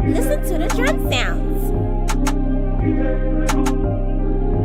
Listen to the drum sounds.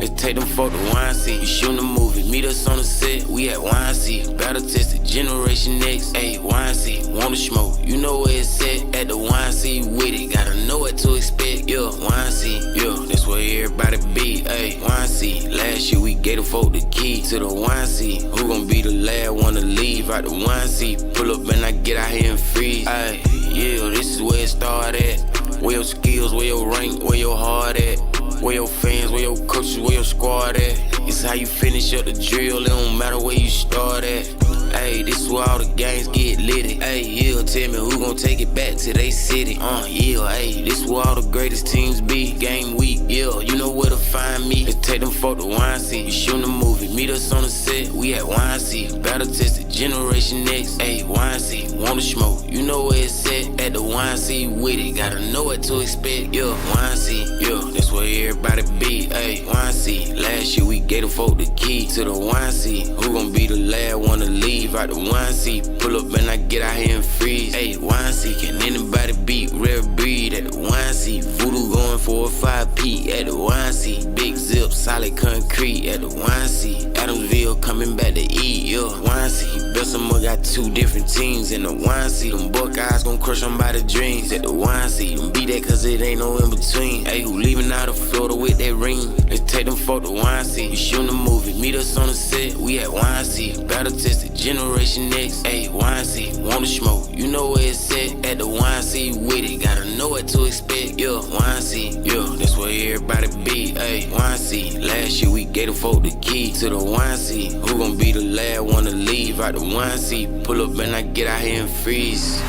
Let's take them folk to YC. We shooting a movie, meet us on the set. We at YC, battle tested, Generation X. Ayy, YC, wanna smoke? You know where it's at the YC with it. Gotta know what to expect. Yeah, YC, yeah, that's where everybody be. Ayy, YC. Last year we gave the folk the key to the YC. Who gon' be the last one to leave out the YC? Pull up and I get out here and freeze. Ayy, yeah, this is where it start at. Where your skills, where your rank, where your heart at. Where your fans, where your coaches, where your squad at. It's how you finish up the drill, it don't matter where you start at. Ayy, this is where all the games get litty. Ayy, yeah, tell me who gon' take it back to they city. Yeah, ayy, this is where all the greatest teams be. Game week, yeah, you know where to find me. Let's take them folk to YC. We shooting a movie, meet us on the set. We at YC, battle tested, Generation X. Ayy, YC, wanna smoke? You know where it's at the YC with it. Gotta know what to expect, yeah, YC, yeah, that's where everybody be. Ayy, YC. Last year we gave the folk the key to the YC. Who gon' be the last one to leave out the YC? Pull up and I get out here and freeze. Ayy, YC. Can anybody beat rare breed at the YC? Voodoo going 4 or 5P at the YC. Big zip, solid concrete at the YC. Adamsville coming back to eat, yeah, YC. Bessemer got 2 different teams in the YC. Them Buckeyes gon' crush them by the dreams at the YC. Them beat that cause it ain't no in between. Ayy, who leaving out of Florida with that ring? Let's take them folk to YC. We shooting a movie, meet us on the set. We at YC, battle tested, Generation X. Ayy, YC, wanna smoke? You know where it's at the YC with it. Gotta know what to expect, yeah, YC, yeah, that's where everybody be. Ayy, YC. Last year we gave the folk the key to the YC. Who gon' be the last one to leave out the YC? Pull up and I get out here and freeze.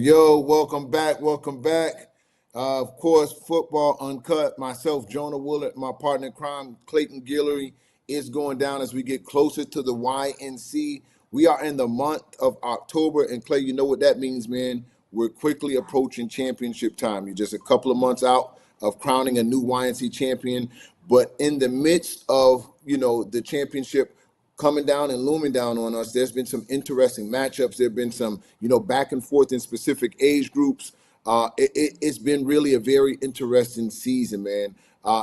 Yo, welcome back. Of course, Football Uncut. Myself, Jonah Willard, my partner in crime, Clayton Guillory, is going down as we get closer to the YNC. We are in the month of October, and Clay, you know what that means, man. We're quickly approaching championship time. You're just a couple of months out of crowning a new YNC champion, but in the midst of, the championship coming down and looming down on us, there's been some interesting matchups. There have been some, back and forth in specific age groups. It's been really a very interesting season, man.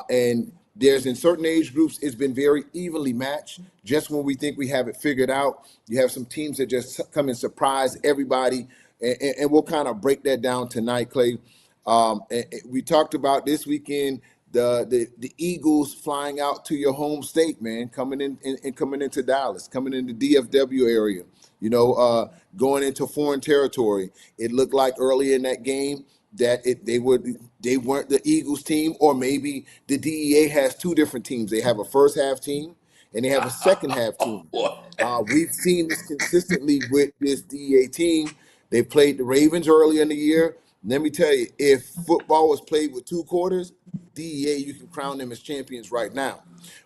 And there's in certain age groups, it's been very evenly matched. Just when we think we have it figured out, you have some teams that just come and surprise everybody. And we'll kind of break that down tonight, Clay. And we talked about this weekend, the Eagles flying out to your home state, man, coming into Dallas, coming into DFW area, going into foreign territory. It looked like earlier in that game that they weren't the Eagles team, or maybe the DEA has 2 different teams. They have a first half team and they have a second half team. We've seen this consistently with this DEA team. They played the Ravens earlier in the year. Let me tell you, if football was played with 2 quarters, DEA, you can crown them as champions right now.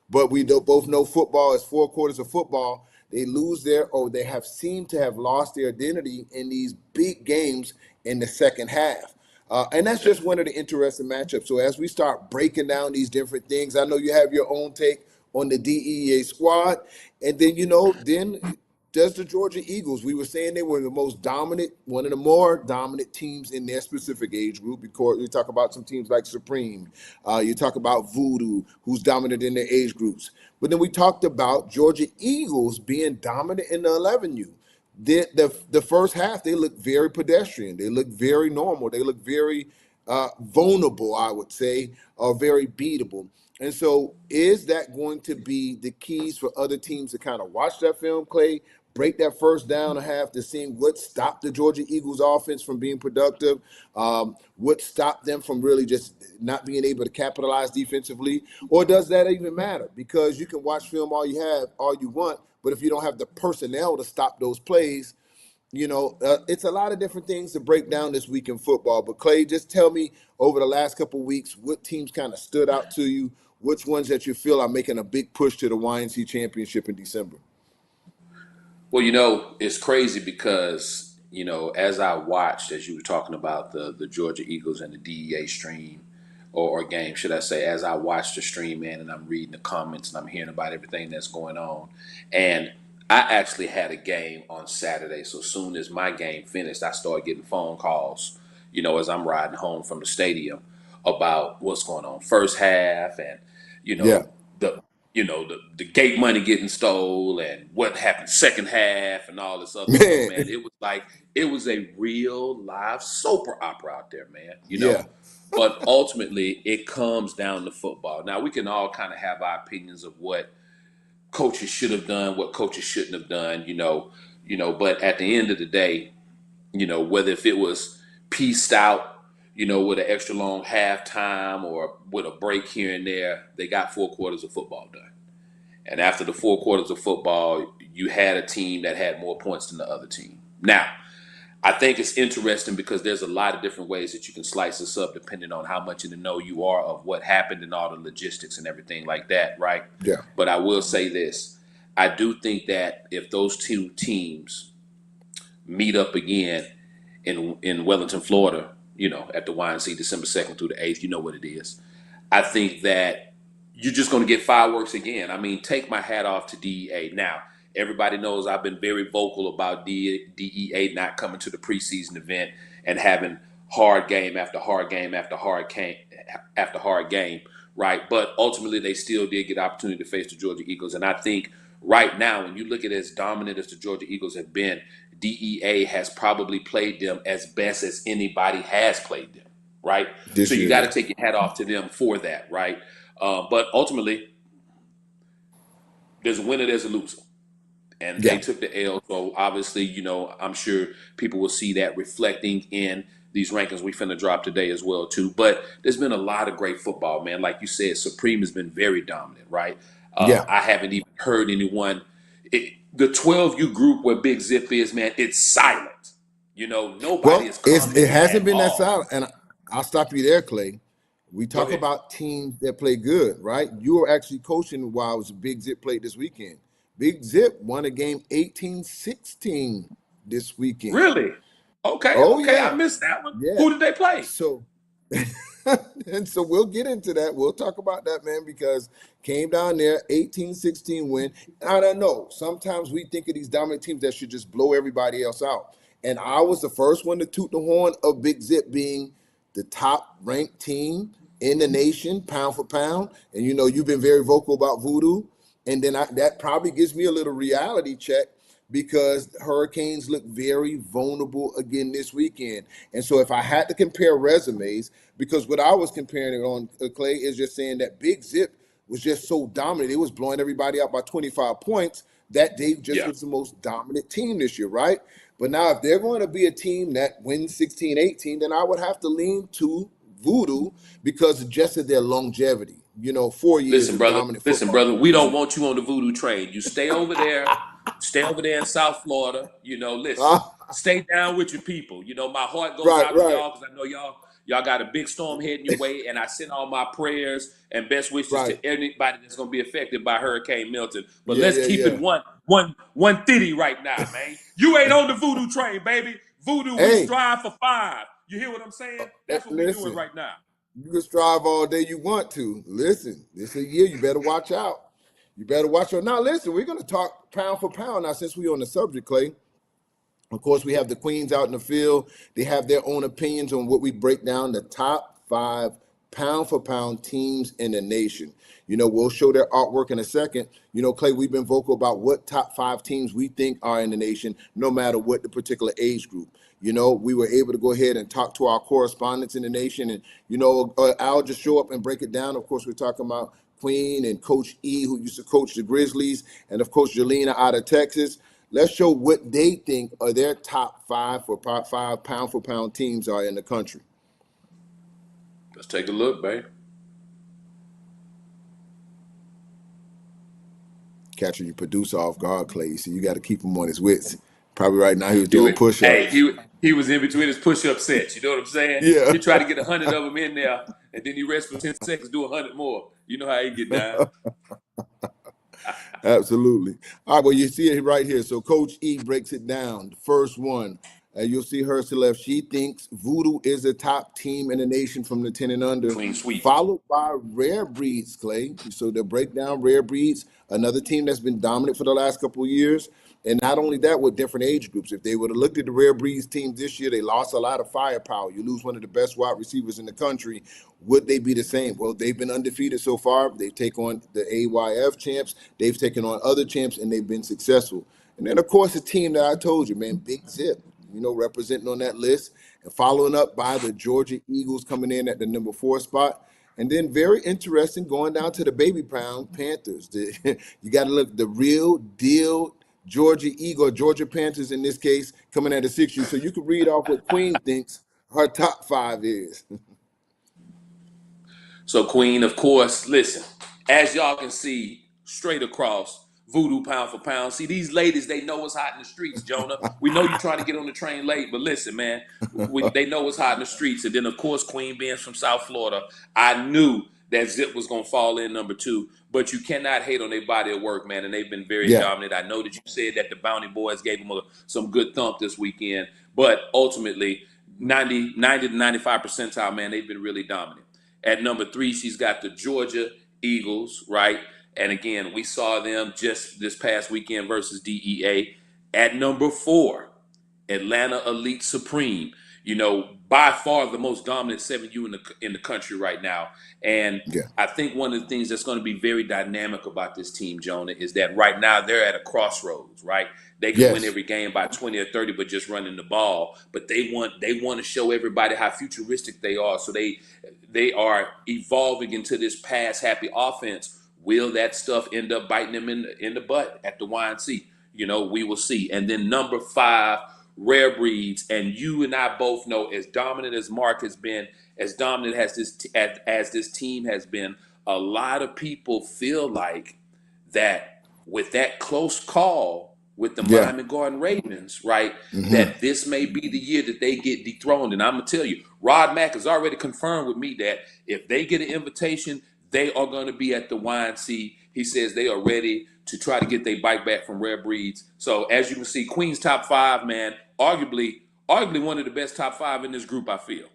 But we both know football is 4 quarters of football. They they have seemed to have lost their identity in these big games in the second half. And that's just one of the interesting matchups. So as we start breaking down these different things, I know you have your own take on the DEA squad. And then, then does the Georgia Eagles, we were saying they were the most dominant, one of the more dominant teams in their specific age group, because you talk about some teams like Supreme, you talk about Voodoo, who's dominant in their age groups. But then we talked about Georgia Eagles being dominant in the 11U. The first half, they look very pedestrian. They look very normal. They look very vulnerable, I would say, or very beatable. And so is that going to be the keys for other teams to kind of watch that film, Clay, break that first down and half to seeing what stopped the Georgia Eagles offense from being productive, what stopped them from really just not being able to capitalize defensively? Or does that even matter? Because you can watch film all you want, but if you don't have the personnel to stop those plays, it's a lot of different things to break down this week in football. But Clay, just tell me over the last couple of weeks, what teams kind of stood out to you? which ones that you feel are making a big push to the YNC championship in December? Well, it's crazy because, as I watched, as you were talking about the Georgia Eagles and the DEA stream or game, should I say, as I watched the stream, man, and I'm reading the comments and I'm hearing about everything that's going on. And I actually had a game on Saturday. So soon as my game finished, I started getting phone calls, as I'm riding home from the stadium about what's going on first half and, you Yeah, know, the the gate money getting stole and what happened second half and all this other stuff, man. man. It was like it was a real live soap opera out there, man. Yeah, But ultimately it comes down to football. Now we can all kind of have our opinions of what coaches should have done, what coaches shouldn't have done, but at the end of the day, whether if it was pieced out, with an extra long halftime or with a break here and there, they got 4 quarters of football done. And after the 4 quarters of football, you had a team that had more points than the other team. Now, I think it's interesting because there's a lot of different ways that you can slice this up depending on how much in the know you are of what happened and all the logistics and everything like that, right? yeah, But I will say this. I do think that if those two teams meet up again in Wellington, Florida, at the YNC December 2nd through the 8th, you know what it is. I think that you're just going to get fireworks again. I mean, take my hat off to DEA. Now, everybody knows I've been very vocal about DEA not coming to the preseason event and having hard game after hard game after hard game, right? But ultimately, they still did get opportunity to face the Georgia Eagles. And I think right now, when you look at it as dominant as the Georgia Eagles have been, DEA has probably played them as best as anybody has played them, right? this So you year, got yeah, to take your hat off to them for that, right? But ultimately, there's a winner, there's a loser. And they yeah, took the L. So obviously, I'm sure people will see that reflecting in these rankings we finna drop today as well, too. But there's been a lot of great football, man. Like you said, Supreme has been very dominant, right? yeah. I haven't even heard anyone. The 12U group where Big Zip is, man, it's silent. Nobody Well, is it commenting hasn't at been that all. solid, and I'll stop you there, Clay. We Go talk ahead. about teams that play good, right? You were actually coaching while it was Big Zip played this weekend. Big Zip won a game 18-16 this weekend. Really? Okay, Oh okay. I yeah, missed that one. yeah. Who did they play? So and so we'll get into that. We'll talk about that, man, because came down there, 18-16 win. I don't know. Sometimes we think of these dominant teams that should just blow everybody else out. And I was the first one to toot the horn of Big Zip being the top ranked team in the nation, pound for pound. And you've been very vocal about Voodoo. And then that probably gives me a little reality check because the Hurricanes look very vulnerable again this weekend. And so if I had to compare resumes, because what I was comparing it on, Clay, is just saying that Big Zip was just so dominant. It was blowing everybody out by 25 points. That they just Yeah. was the most dominant team this year, right? But now if they're going to be a team that wins 16-18, then I would have to lean to Voodoo because just of their longevity. 4 years Listen, of brother. dominant Listen, football. brother. We don't want you on the voodoo train. You stay over there. Stay over there in South Florida. Listen. Ah, Stay down with your people. My heart goes right, out to right, y'all because I know y'all got a big storm heading your way, and I send all my prayers and best wishes right. to anybody that's gonna be affected by Hurricane Milton. But Yeah, let's yeah, keep it yeah. 150 right now, man. You ain't on the voodoo train, baby. Voodoo, we Hey, strive for 5. You hear what I'm saying? That's what we doing listen, right now. you can strive all day you want to. Listen, this is a year. You better watch out. You better watch out. Now, listen, we're going to talk pound for pound now since we're on the subject, Clay. Of course, we have the Queens out in the field. They have their own opinions on what we break down the top 5 pound for pound teams in the nation. We'll show their artwork in a second. Clay, we've been vocal about what top 5 teams we think are in the nation, no matter what the particular age group. We were able to go ahead and talk to our correspondents in the nation, and I'll just show up and break it down. Of course, we're talking about Queen and Coach E, who used to coach the Grizzlies, and of course, Jelena out of Texas. Let's show what they think are their top 5 pound for pound teams are in the country. Let's take a look, babe. Catching your producer off guard, Clay. So you got to keep him on his wits. Probably right now he was Do doing it. Hey, push-ups. he was in between his push-up sets. You know what I'm saying? Yeah. He tried to get 100 of them in there, and then he rests for 10 seconds, do 100 more. You know how he get down. Absolutely. All right, well, you see it right here. So Coach E breaks it down. The first one, you'll see her to the left. She thinks Voodoo is the top team in the nation from the 10 and under, Clean sweep. followed by Rare Breeds, Clay. So they'll break down Rare Breeds, another team that's been dominant for the last couple of years. And not only that, with different age groups. If they would have looked at the Rare Breeds team this year, they lost a lot of firepower. You lose one of the best wide receivers in the country. Would they be the same? Well, they've been undefeated so far. They take on the AYF champs. They've taken on other champs, and they've been successful. And then, of course, the team that I told you, man, Big Zip, representing on that list. And following up by the Georgia Eagles coming in at the number 4 spot. And then very interesting going down to the baby pound Panthers. You got to look the real deal Georgia Eagle, Georgia Panthers in this case, coming at a 6U. So you can read off what Queen thinks her top 5 is. So Queen, of course, listen, as y'all can see straight across, Voodoo pound for pound. See, these ladies, they know it's hot in the streets, Jonah. We know you're trying to get on the train late, but listen, man, they know it's hot in the streets. And then, of course, Queen being from South Florida, I knew that Zip was going to fall in number 2. But you cannot hate on their body of work, man, and they've been very dominant. I know that you said that the Bounty Boys gave them some good thump this weekend, but ultimately, 90 to 95 percentile, man, they've been really dominant. At number 3, she's got the Georgia Eagles, right? And again, we saw them just this past weekend versus DEA. At number 4, Atlanta Elite Supreme. By far the most dominant 7U in the country right now. And I think one of the things that's going to be very dynamic about this team, Jonah, is that right now they're at a crossroads, right? They can win every game by 20 or 30, but just running the ball. But they want to show everybody how futuristic they are. So they are evolving into this pass-happy offense. Will that stuff end up biting them in the butt at the YNC? We will see. And then number 5, Rare Breeds. And you and I both know, as dominant as Mark has been, as dominant as this team has been, a lot of people feel like that with that close call with the Miami Garden Ravens, right, that this may be the year that they get dethroned. And I'm going to tell you, Rod Mack has already confirmed with me that if they get an invitation, they are going to be at the YNC. He says they are ready to try to get their bike back from Rare Breeds. So as you can see, Queen's top 5, man, arguably one of the best top 5 in this group, I feel.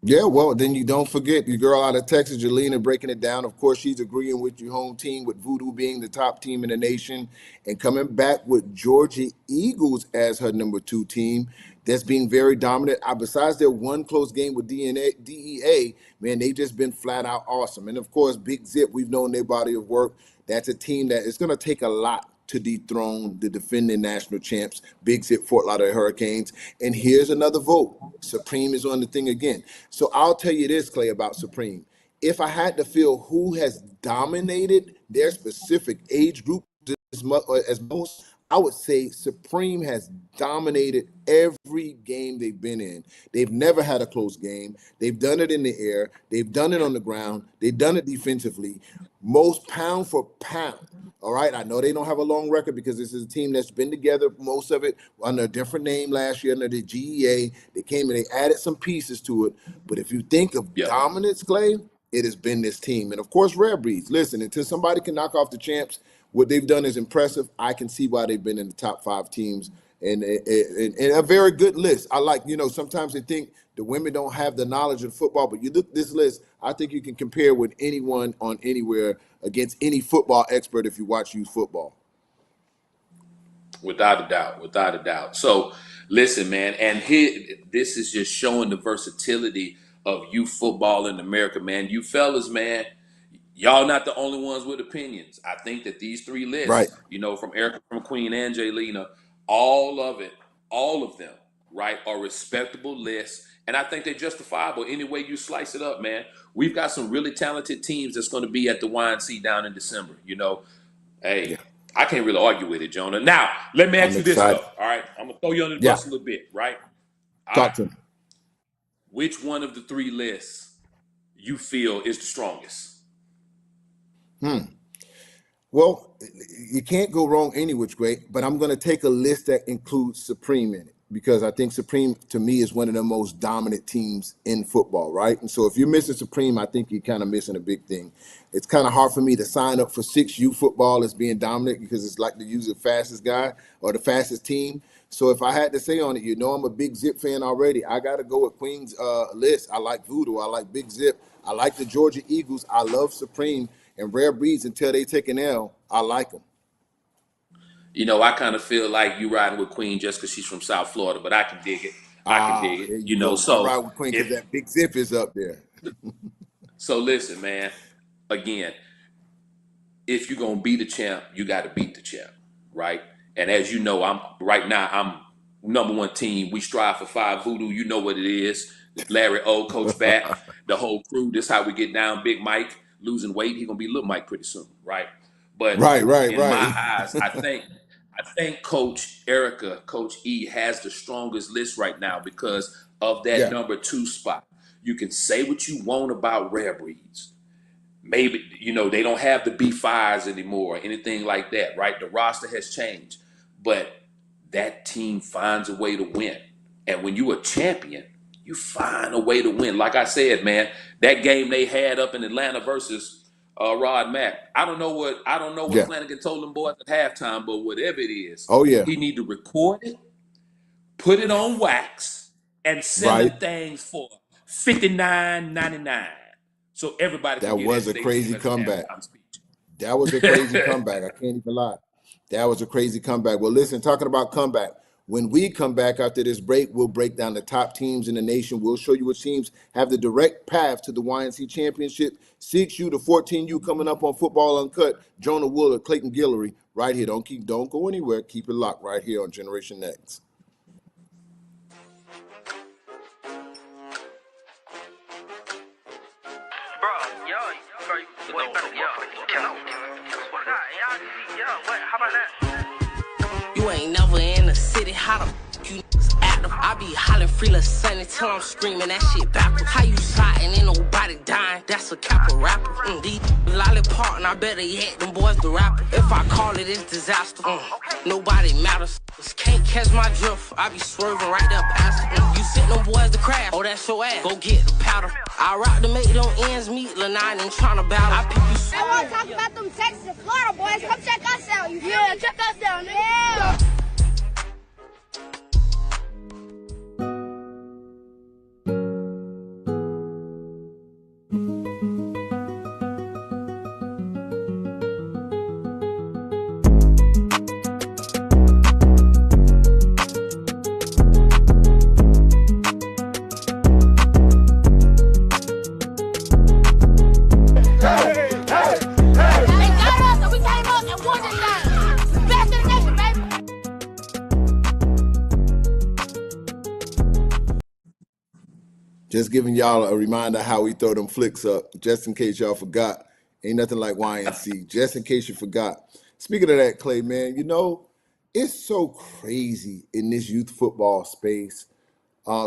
Yeah, well, then you don't forget your girl out of Texas, Jelena, breaking it down. Of course, she's agreeing with your home team, with Voodoo being the top team in the nation, and coming back with Georgia Eagles as her number 2 team. That's being very dominant. Besides their one close game with DEA, man, they've just been flat out awesome. And of course, Big Zip, we've known their body of work. That's a team that is going to take a lot to dethrone the defending national champs, Big Zip Fort Lauderdale Hurricanes. And here's another vote. Supreme is on the thing again. So I'll tell you this, Clay, about Supreme. If I had to feel who has dominated their specific age group as most, I would say Supreme has dominated every game they've been in. They've never had a close game. They've done it in the air. They've done it on the ground. They've done it defensively. Most pound for pound. All right, I know they don't have a long record because this is a team that's been together, most of it under a different name last year, under the GEA. They came and they added some pieces to it. But if you think of dominance, Clay, it has been this team. And, of course, Rare Breeds. Listen, until somebody can knock off the champs, what they've done is impressive. I can see why they've been in the top 5 teams. And a very good list. I like, sometimes they think the women don't have the knowledge of football, but you look at this list, I think you can compare with anyone on anywhere against any football expert if you watch youth football. Without a doubt. So, listen, man, and this is just showing the versatility of youth football in America, man. You fellas, man, y'all not the only ones with opinions. I think that these 3 lists, from Erica, from Queen, and Jaylena, all of them, right, are respectable lists. And I think they're justifiable any way you slice it up, man. We've got some really talented teams that's going to be at the YNC down in December. Hey, I can't really argue with it, Jonah. Now, let me ask you this, though. All right, I'm going to throw you under the bus a little bit, right? Talk to me. Which one of the 3 lists you feel is the strongest? Well, you can't go wrong any which way, but I'm going to take a list that includes Supreme in it. because I think Supreme to me is one of the most dominant teams in football, right? And so if you're missing Supreme, I think you're kind of missing a big thing. It's kind of hard for me to sign up for 6U football as being dominant because it's like to use the fastest guy or the fastest team. So if I had to say on it, I'm a big Zip fan already. I got to go with Queen's list. I like Voodoo. I like Big Zip. I like the Georgia Eagles. I love Supreme and Rare Breeds until they take an L. I like them. I kind of feel like you riding with Queen just because she's from South Florida, but I can dig it. I can dig There it. you go. I ride So with Queen because if that Big Zip is up there. so, listen, man. Again, if you're gonna be the champ, you got to beat the champ, right? And as you know, I'm number one team. We strive for 5 Voodoo. You know what it is. Larry O, Coach Back, the whole crew. This how we get down. Big Mike losing weight. He gonna be Little Mike pretty soon, right? But in my Right. eyes, I think Coach Erica, Coach E, has the strongest list right now because of that Yeah. number 2 spot. You can say what you want about Rare Breeds. Maybe, they don't have the B5s anymore, or anything like that, right? The roster has changed. But that team finds a way to win. And when you're a champion, you find a way to win. Like I said, man, that game they had up in Atlanta versus Rod Mack. I don't know what Yeah. Flanagan told them boys at halftime, but whatever it is, Oh, yeah. he need to record it, put it on wax, and sell Right. them things for $59.99. So everybody can That get was a their crazy team as a comeback. halftime speech. That was a crazy comeback. I can't even lie. That was a crazy comeback. Well, listen, talking about comeback, when we come back after this break, we'll break down the top teams in the nation. We'll show you which teams have the direct path to the YNC championship. 6U to 14U coming up on Football Uncut. Jonah Woolard, Clayton Guillory, right here. Don't go anywhere. Keep it locked right here on Generation Next. You ain't never in the city, how the f you niggas active? I be hollering freeless sunny till I'm screaming that shit backwards. How you sliding, ain't nobody dying, that's a cap rapper. These lollipop, and I better yet, them boys the rapper. If I call it, it's disaster. Nobody matters. Can't catch my drift, I be swerving right there past it. You sent them boys to crash, oh that's your ass, go get the powder. I rock to make them ends meet, Lanine ain't tryna battle. I pick you. I want to talk about them Texas and Florida boys. Come check us out. Yeah, check us out. Yeah. Just giving y'all a reminder how we throw them flicks up, just in case y'all forgot. Ain't nothing like YNC, just in case you forgot. Speaking of that, Clay, man, it's so crazy in this youth football space. I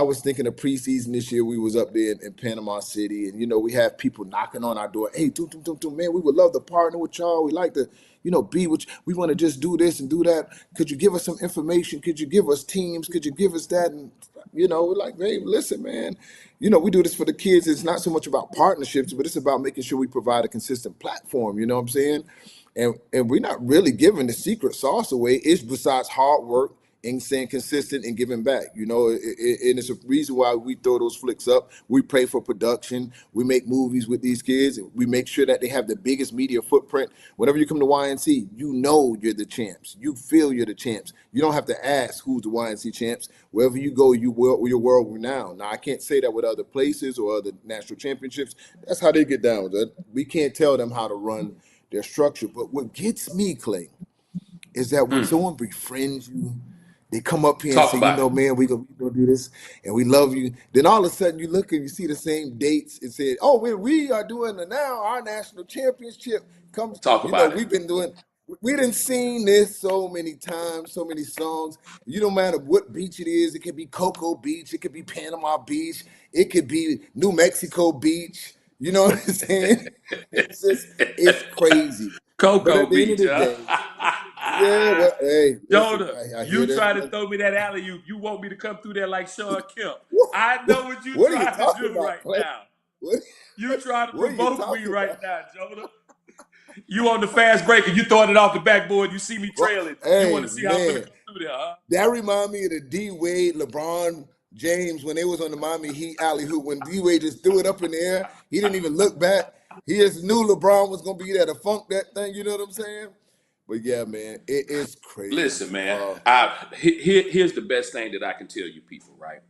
was thinking of preseason this year. We was up there in Panama City, and we have people knocking on our door. Hey, man, we would love to partner with y'all. We like to, be with you. We want to just do this and do that. Could you give us some information? Could you give us teams? Could you give us that? And we're like, hey, listen, man. We do this for the kids. It's not so much about partnerships, but it's about making sure we provide a consistent platform. You know what I'm saying? And we're not really giving the secret sauce away. It's besides hard work and staying consistent and giving back, and it's a reason why we throw those flicks up. We pray for production. We make movies with these kids. We make sure that they have the biggest media footprint. Whenever you come to YNC, you're the champs. You feel you're the champs. You don't have to ask who's the YNC champs. Wherever you go, you're world renowned. Now, I can't say that with other places or other national championships. That's how they get down. We can't tell them how to run their structure. But what gets me, Clay, is that when someone befriends you, they come up here and Talk say, about it. man, we gonna do this, and we love you. Then all of a sudden you look and you see the same dates and say, oh, we are doing now our national championship comes. Talk about it. We've been doing. We done seen this so many times, so many songs. You don't matter what beach it is. It could be Cocoa Beach. It could be Panama Beach. It could be New Mexico Beach. You know what I'm saying? It's crazy. But Cocoa at the end of Beach, the day, Yeah, well, hey, listen, Jonah, I hear you this. try to throw me that alley oop. You want me to come through there like Sean Kemp. What, I what, know what you what are you trying to talking do about, right Clay? now. What, You trying to what are you provoke me talking right about? now, Jonah. You on the fast break and you throwing it off the backboard. You see me Well, trailing. You want hey, to see how I'm going to man, come through there, huh? that remind me of the D Wade, LeBron James when they was on the Miami Heat alley hoop. When D Wade just threw it up in the air, he didn't even look back. He just knew LeBron was gonna be there to funk that thing. You know what I'm saying? But yeah, man, it is crazy. Listen, man. Here's the best thing that I can tell you people, right?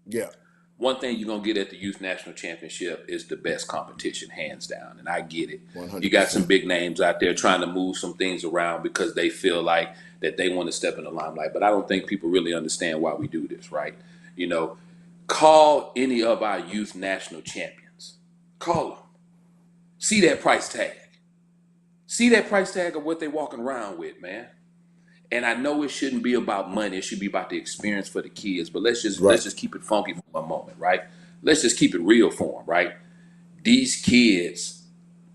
Yeah, One thing you're gonna get at the Youth National Championship is the best competition, hands down. And I get it. You got some 100%. big names out there trying to move some things around because they feel like that they want to step in the limelight. But I don't think people really understand why we do this, right? You know, call any of our youth national champions. Call them. See that price tag. See that price tag of what they walking around with, man. And I know it shouldn't be about money. It should be about the experience for the kids. But let's Right, just keep it funky for a moment, right? Let's just keep it real for them, right? These kids,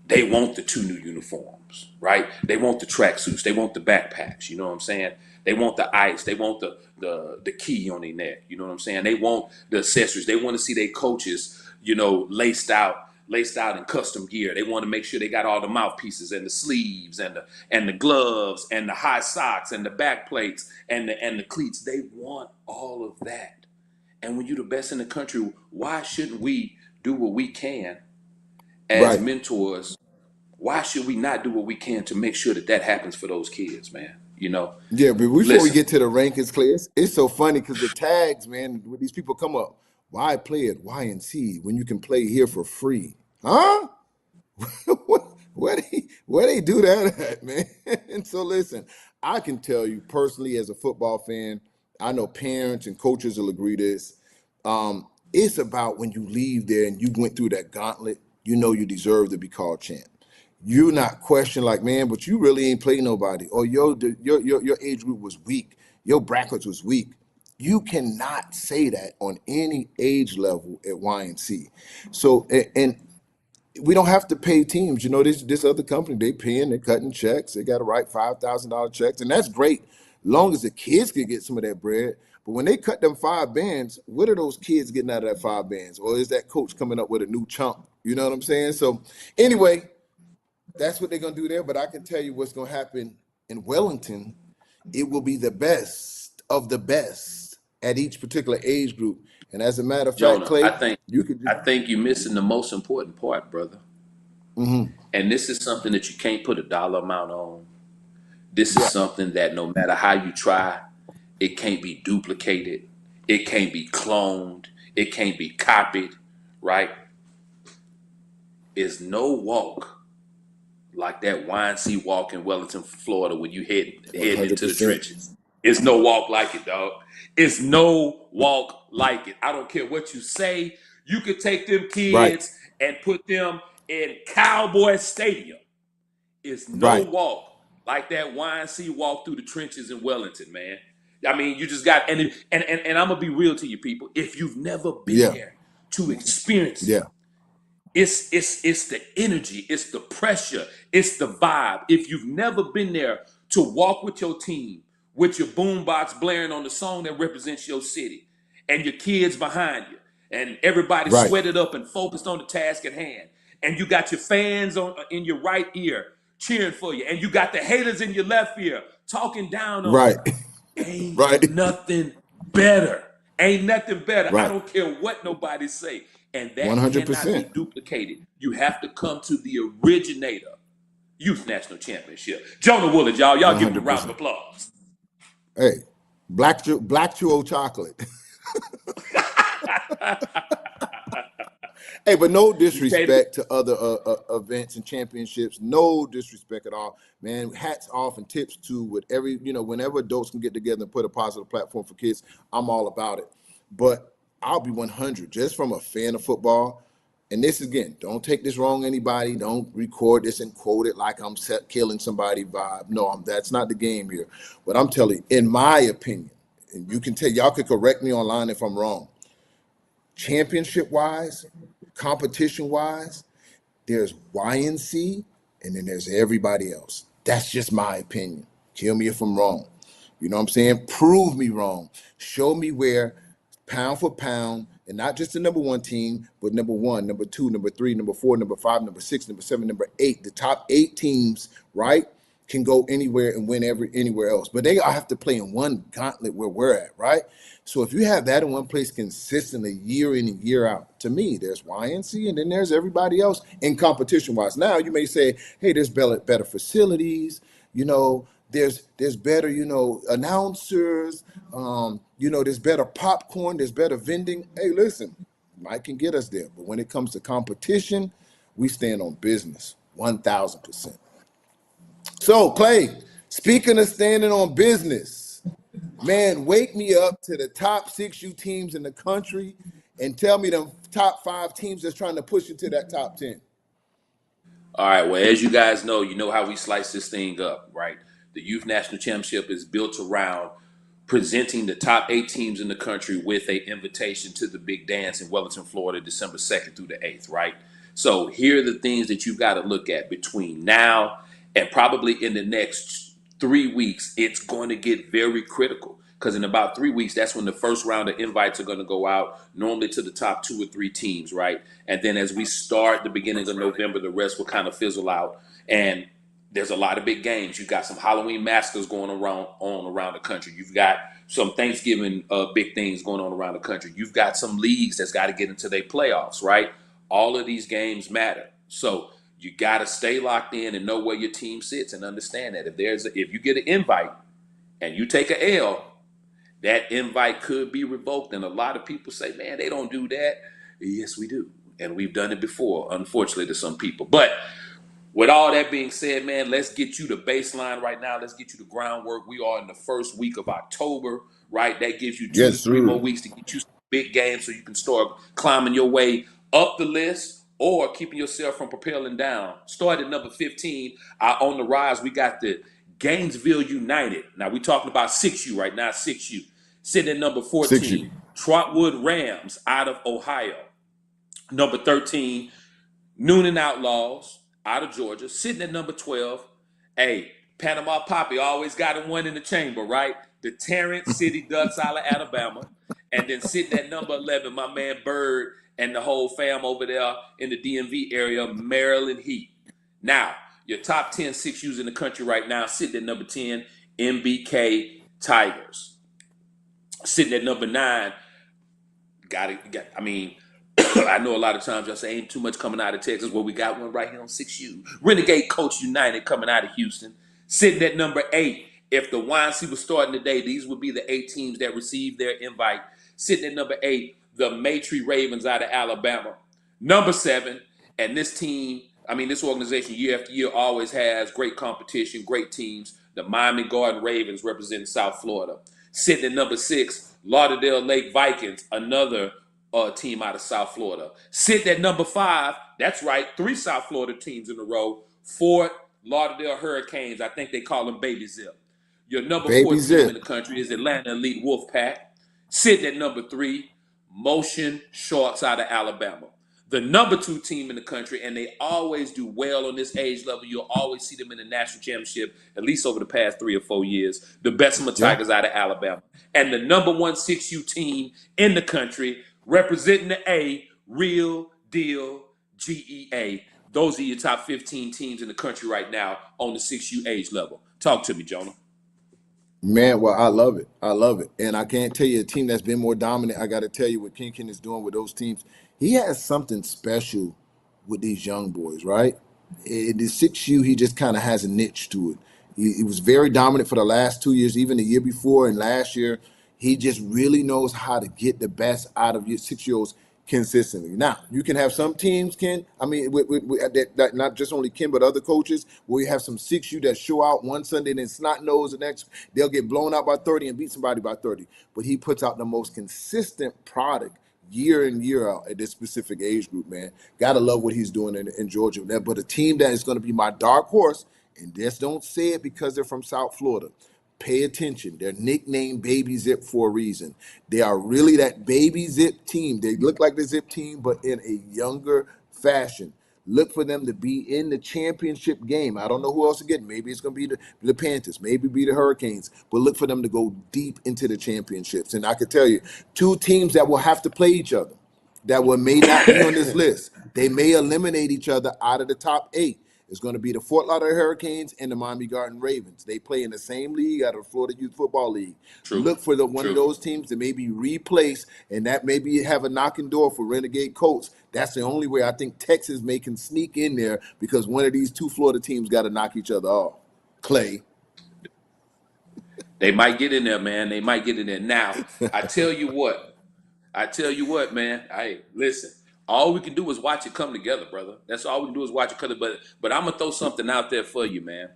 they want the two new uniforms, right? They want the tracksuits. They want the backpacks. You know what I'm saying? They want the ice. They want the key on their neck. You know what I'm saying? They want the accessories. They want to see their coaches, laced out in custom gear. They want to make sure they got all the mouthpieces and the sleeves and the gloves and the high socks and the back plates and the cleats. They want all of that. And when you're the best in the country, why shouldn't we do what we can as right. mentors? Why should we not do what we can to make sure that that happens for those kids, man? Yeah, but before we Listen, get to the rankings, Clay, it's so funny because the tags, man, when these people come up, why play at YNC when you can play here for free? Huh? Where they do that at, man? And so listen, I can tell you personally as a football fan, I know parents and coaches will agree this. It's about when you leave there and you went through that gauntlet, you know you deserve to be called champ. You're not questioned like, man, but you really ain't played nobody, or your age group was weak, your brackets was weak. You cannot say that on any age level at YNC. So and we don't have to pay teams. You know, this other company, they paying, they're cutting checks. They got to write $5,000 checks, and that's great, long as the kids can get some of that bread. But when they cut them 5 bands, what are those kids getting out of that 5 bands? Or is that coach coming up with a new chunk? You know what I'm saying? So anyway, that's what they're gonna do there. But I can tell you what's gonna happen in Wellington. It will be the best of the best at each particular age group. And as a matter of fact, Jonah, I Clay, think you could I just think you're missing the most important part, brother. mhm. And this is something that you can't put a dollar amount on. This is Yeah, something that no matter how you try, it can't be duplicated. It can't be cloned. It can't be copied, right? Is no walk like that YNC walk in Wellington, Florida, when you heading into the 100%. trenches. It's no walk like it, dog. It's no walk like it. I don't care what you say. You could take them Right, kids and put them in Cowboy Stadium. It's no right. walk like that YNC walk through the trenches in Wellington, man. I mean, you just got and I'm gonna be real to you people. If you've never been Yeah, there to experience it, yeah. it's the energy, it's the pressure, it's the vibe. If you've never been there to walk with your team, with your boombox blaring on the song that represents your city, and your kids behind you, and everybody Right, sweated up and focused on the task at hand, and you got your fans on in your right ear cheering for you, and you got the haters in your left ear talking down on you. right, Ain't right, nothing better. Ain't nothing better. I right. don't care what nobody say. And that cannot be 100%. duplicated. You have to come to the originator, Youth National Championship. Jonah Woolard, y'all. Y'all give him a round of 100%. applause. Hey, black Chew chocolate. Hey, but no You can't. disrespect to other events and championships. No disrespect at all, man. Hats off and tips to with every, whenever adults can get together and put a positive platform for kids, I'm all about it. But I'll be 100 just from a fan of football. And this again, don't take this wrong, anybody. Don't record this and quote it like I'm killing somebody vibe. No, that's not the game here. But I'm telling you, in my opinion, and you can tell, y'all could correct me online if I'm wrong. Championship wise, competition wise, there's YNC and then there's everybody else. That's just my opinion. Kill me if I'm wrong. You know what I'm saying? Prove me wrong. Show me where, pound for pound, and not just the number one team, but number one, number two, number three, number four, number five, number six, number seven, number eight. The top 8 teams, right, can go anywhere and win anywhere else. But they all have to play in one gauntlet where we're at, right? So if you have that in one place consistently year in and year out, to me, there's YNC and then there's everybody else in competition wise. Now you may say, hey, there's better facilities, you know, there's better, you know, announcers, you know, there's better popcorn, there's better vending. Hey, listen, Mike can get us there. But when it comes to competition, we stand on business 1,000%. So, Clay, speaking of standing on business, man, wake me up to the top 6U teams in the country and tell me them top 5 teams that's trying to push into that top 10. All right. Well, as you guys know, you know how we slice this thing up, right? The Youth National Championship is built around presenting the top 8 teams in the country with an invitation to the big dance in Wellington, Florida, December 2nd through the 8th, right? So here are the things that you've got to look at between now and probably in the next 3 weeks. It's going to get very critical because in about 3 weeks, that's when the first round of invites are going to go out, normally to the top 2 or 3 teams, right? And then as we start the beginning of November, the rest will kind of fizzle out. And there's a lot of big games. You've got some Halloween massacres going around the country. You've got some Thanksgiving big things going on around the country. You've got some leagues that's got to get into their playoffs, right? All of these games matter. So you got to stay locked in and know where your team sits and understand that if you get an invite and you take a L, that invite could be revoked. And a lot of people say, man, they don't do that. Yes, we do. And we've done it before, unfortunately, to some people. But with all that being said, man, let's get you the baseline right now. Let's get you the groundwork. We are in the first week of October, right? That gives you 2 to 3 more weeks to get you some big games so you can start climbing your way up the list or keeping yourself from propelling down. Start at number 15. On the rise, we got the Gainesville United. Now, we're talking about 6U right now, 6U. Sitting at number 14, 6U. Trotwood Rams out of Ohio. Number 13, Noonan Outlaws out of Georgia. Sitting at number 12, hey, Panama Poppy always got one in the chamber, right? The Tarrant City Ducks out of Alabama. And then sitting at number 11, my man Bird and the whole fam over there in the DMV area, Maryland Heat. Now, your top 10 6Us in the country right now, sitting at number 10, MBK Tigers. Sitting at number 9, I know a lot of times y'all say ain't too much coming out of Texas. Well, we got one right here on 6U. Renegade Coach United coming out of Houston. Sitting at number 8, if the YNC was starting today, these would be the 8 teams that received their invite. Sitting at number 8, the Maytree Ravens out of Alabama. Number 7, and this organization year after year always has great competition, great teams. The Miami Garden Ravens representing South Florida. Sitting at number 6, Lauderdale Lake Vikings, another team out of South Florida. Sitting at number 5, that's right, 3 South Florida teams in a row. Fort Lauderdale Hurricanes, I think they call them Baby Zip. Your number 4 team in the country is Atlanta Elite Wolfpack. Sitting at number 3, Motion Shorts out of Alabama. The number 2 team in the country, and they always do well on this age level. You'll always see them in the national championship, at least over the past 3 or 4 years. The Bessemer Tigers out of Alabama. And the number 1 6U team in the country, representing the A, Real Deal GEA. Those are your top 15 teams in the country right now on the 6U age level. Talk to me, Jonah. Man, well, I love it. I love it. And I can't tell you a team that's been more dominant. I got to tell you what King is doing with those teams. He has something special with these young boys, right? In the 6U, he just kind of has a niche to it. He was very dominant for the last 2 years, even the year before and last year. He just really knows how to get the best out of your 6-year-olds consistently. Now, you can have some teams, Ken, that not just only Ken, but other coaches, where you have some 6U that show out one Sunday and then snot nose the next, they'll get blown out by 30 and beat somebody by 30. But he puts out the most consistent product year in, year out at this specific age group, man. Gotta love what he's doing in Georgia. But a team that is going to be my dark horse, and just don't say it because they're from South Florida. Pay attention. They're nicknamed Baby Zip for a reason. They are really that Baby Zip team. They look like the Zip team, but in a younger fashion. Look for them to be in the championship game. I don't know who else again. Maybe it's going to be the Panthers, maybe be the Hurricanes, but look for them to go deep into the championships. And I can tell you, two teams that will have to play each other, that may not be on this list. They may eliminate each other out of the top 8. It's going to be the Fort Lauderdale Hurricanes and the Miami Garden Ravens. They play in the same league out of the Florida Youth Football League. True. Look for one of those teams to maybe replace, and that maybe have a knocking door for Renegade Colts. That's the only way I think Texas can sneak in there, because one of these two Florida teams got to knock each other off. Clay. They might get in there, man. They might get in there. Now, I tell you what, man. Hey, listen. All we can do is watch it come together, brother. That's all we can do is watch it come together. But I'm gonna throw something out there for you, man.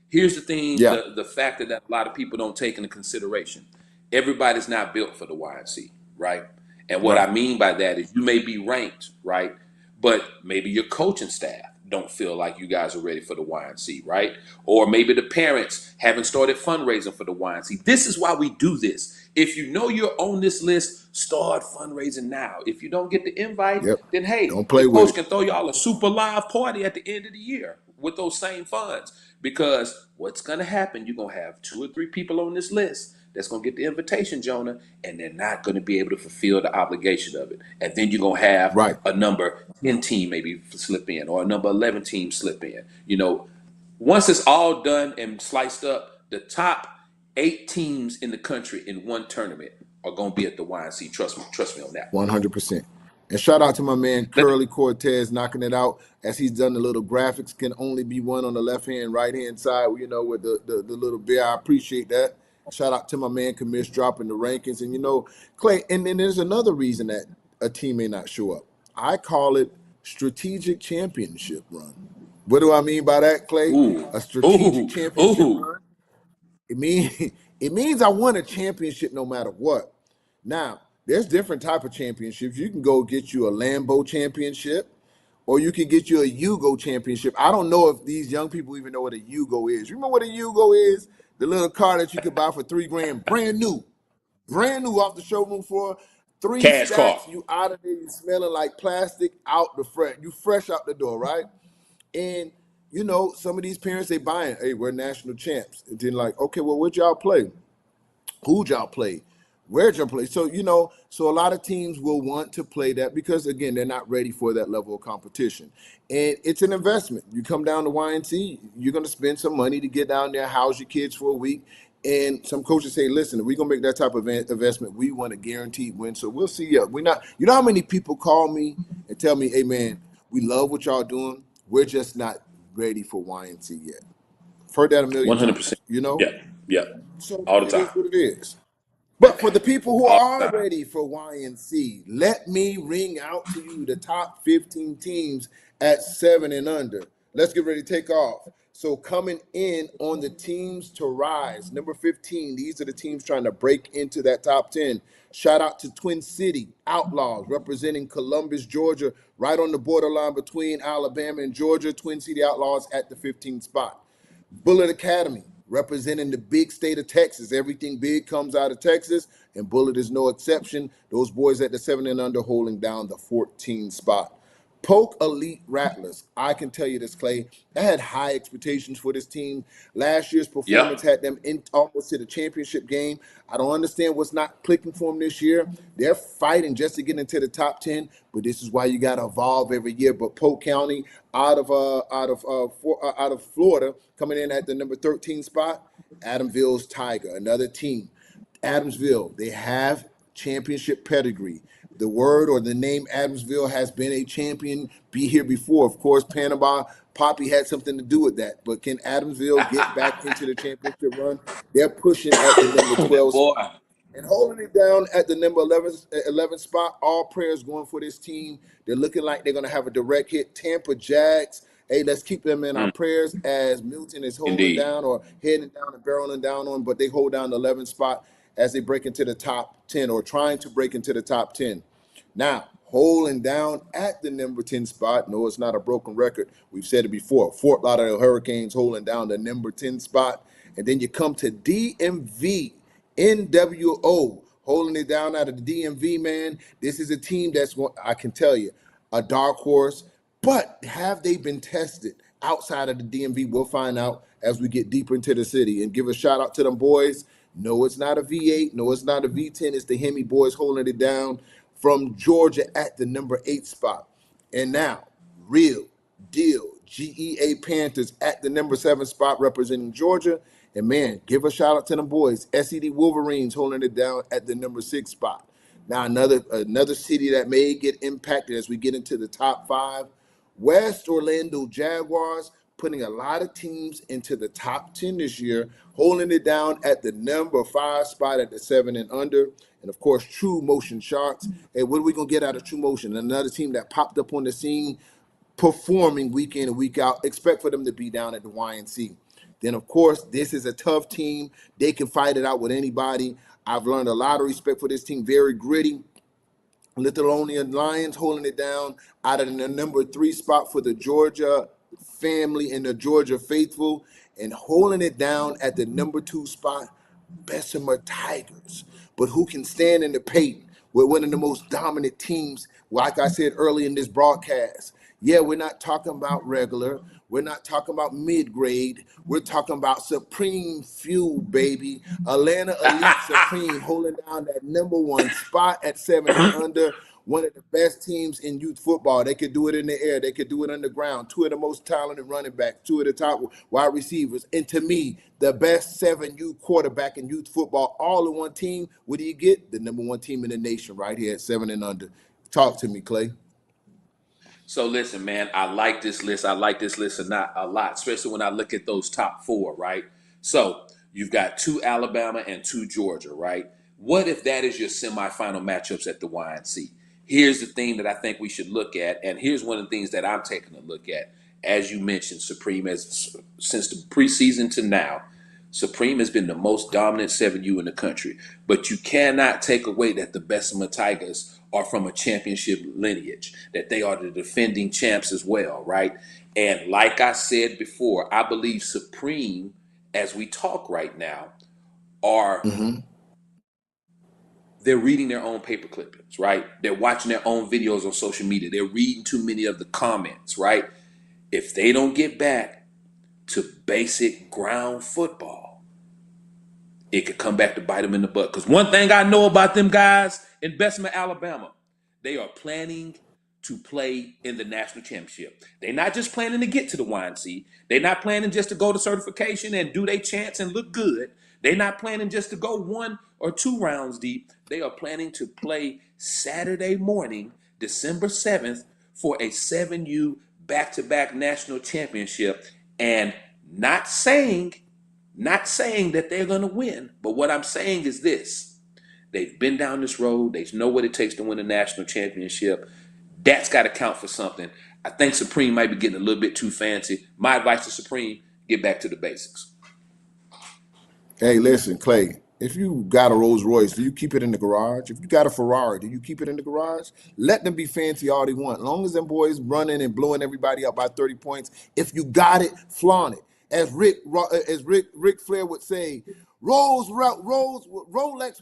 Here's the thing: Yeah. the factor that a lot of people don't take into consideration. Everybody's not built for the YNC, right? And what I mean by that is you may be ranked, right? But maybe your coaching staff don't feel like you guys are ready for the YNC, right? Or maybe the parents haven't started fundraising for the YNC. This is why we do this. If you know you're on this list, start fundraising now. If you don't get the invite, then hey, don't play the with coach it. can throw y'all a super live party at the end of the year with those same funds. Because what's going to happen, you're going to have 2 or 3 people on this list that's going to get the invitation, Jonah, and they're not going to be able to fulfill the obligation of it. And then you're going to have a number 10 team maybe slip in, or a number 11 team slip in. You know, once it's all done and sliced up, the top 8 teams in the country in one tournament are going to be at the YNC. Trust me on that. 100%. And shout out to my man Curly Cortez knocking it out, as he's done the little graphics. Can only be one on the left hand, right hand side, you know, with the little bear. I appreciate that. Shout out to my man Commish dropping the rankings. And, you know, Clay, and then there's another reason that a team may not show up. I call it strategic championship run. What do I mean by that, Clay? A strategic championship run. It means I won a championship no matter what. Now, there's different type of championships. You can go get you a Lambeau championship, or you can get you a Yugo championship. I don't know if these young people even know what a Yugo is. You remember what a Yugo is? The little car that you could buy for $3,000, brand new off the showroom floor. 3 Cash stacks, car. you out of there, you smelling like plastic out the front. You fresh out the door, right? And you know, some of these parents, they buying, hey, we're national champs. And then like, okay, well, where'd y'all play? Who'd y'all play? Where'd y'all play? So, you know, so a lot of teams will want to play that because, again, they're not ready for that level of competition. And it's an investment. You come down to YNC, you're going to spend some money to get down there, house your kids for a week. And some coaches say, listen, if we're going to make that type of investment, we want a guaranteed win. So we'll see. We're not, you know how many people call me and tell me, hey, man, we love what y'all doing. We're just not ready for YNC yet. I've heard that a million 100%. times, you know? Yeah. So All the it time. is what it is. But for the people who All are the time. ready for YNC, let me ring out to you the top 15 teams at 7 and under. Let's get ready to take off. So coming in on the teams to rise, number 15, these are the teams trying to break into that top 10. Shout out to Twin City Outlaws, representing Columbus, Georgia, right on the borderline between Alabama and Georgia. Twin City Outlaws at the 15th spot. Bullet Academy, representing the big state of Texas. Everything big comes out of Texas, and Bullet is no exception. Those boys at the 7 and under holding down the 14th spot. Polk Elite Rattlers. I can tell you this, Clay. I had high expectations for this team. Last year's performance had them in almost to the championship game. I don't understand what's not clicking for them this year. They're fighting just to get into the top 10, but this is why you got to evolve every year. But Polk County out of Florida coming in at the number 13 spot. Adamsville's Tiger, another team. Adamsville, they have championship pedigree. The word or the name Adamsville has been a champion, be here before. Of course, Panama Poppy had something to do with that. But can Adamsville get back into the championship run? They're pushing at the number 12 spot. And holding it down at the number 11 spot, all prayers going for this team. They're looking like they're going to have a direct hit. Tampa Jags, hey, let's keep them in our prayers as Milton is holding down or heading down and barreling down on, but they hold down the 11th spot as they break into the top 10 or trying to break into the top 10. Now, holding down at the number 10 spot. No, it's not a broken record. We've said it before. Fort Lauderdale Hurricanes holding down the number 10 spot. And then you come to DMV, NWO, holding it down out of the DMV, man. This is a team that's, I can tell you, a dark horse. But have they been tested outside of the DMV? We'll find out as we get deeper into the city. And give a shout out to them boys. No, it's not a V8. No, it's not a V10. It's the Hemi boys holding it down from Georgia at the number 8 spot. And now, real deal GEA Panthers at the number 7 spot representing Georgia. And man, give a shout out to them boys. SED Wolverines holding it down at the number 6 spot. Now another city that may get impacted as we get into the top 5. West Orlando Jaguars putting a lot of teams into the top 10 this year, holding it down at the number 5 spot at the 7 and under. And of course, True Motion Sharks. And what are we going to get out of True Motion? Another team that popped up on the scene, performing week in and week out. Expect for them to be down at the YNC. Then, of course, this is a tough team. They can fight it out with anybody. I've learned a lot of respect for this team. Very gritty. Lithuanian Lions holding it down out of the number 3 spot for the Georgia family and the Georgia faithful, and holding it down at the number 2 spot, Bessemer Tigers. But who can stand in the paint with one of the most dominant teams, like I said early in this broadcast? Yeah, we're not talking about regular. We're not talking about mid-grade. We're talking about Supreme Fuel, baby. Atlanta Elite Supreme holding down that number 1 spot at 7 and under. One of the best teams in youth football. They could do it in the air. They could do it on the ground. 2 of the most talented running backs, 2 of the top wide receivers. And to me, the best 7U quarterback in youth football, all in one team. What do you get? The number 1 team in the nation right here at 7 and under. Talk to me, Clay. So listen, man, I like this list. I like this list a lot, especially when I look at those top 4, right? So you've got 2 Alabama and 2 Georgia, right? What if that is your semifinal matchups at the YNC? Here's the thing that I think we should look at, and here's one of the things that I'm taking a look at. As you mentioned, Supreme, since the preseason to now, Supreme has been the most dominant 7U in the country. But you cannot take away that the Bessemer Tigers are from a championship lineage, that they are the defending champs as well, right? And like I said before, I believe Supreme, as we talk right now, are they're reading their own paper clippings, right? They're watching their own videos on social media. They're reading too many of the comments, right? If they don't get back to basic ground football, it could come back to bite them in the butt. Because one thing I know about them guys in Bessemer, Alabama, they are planning to play in the national championship. They're not just planning to get to the YNC. They're not planning just to go to certification and do their chants and look good. They're not planning just to go 1 or 2 rounds deep. They are planning to play Saturday morning, December 7th, for a 7U back-to-back national championship. And not saying that they're going to win, but what I'm saying is this. They've been down this road. They know what it takes to win a national championship. That's got to count for something. I think Supreme might be getting a little bit too fancy. My advice to Supreme, get back to the basics. Hey, listen, Clay, if you got a Rolls Royce, do you keep it in the garage? If you got a Ferrari, do you keep it in the garage? Let them be fancy all they want. As long as them boys running and blowing everybody up by 30 points, if you got it, flaunt it. As Ric Flair would say, Rolex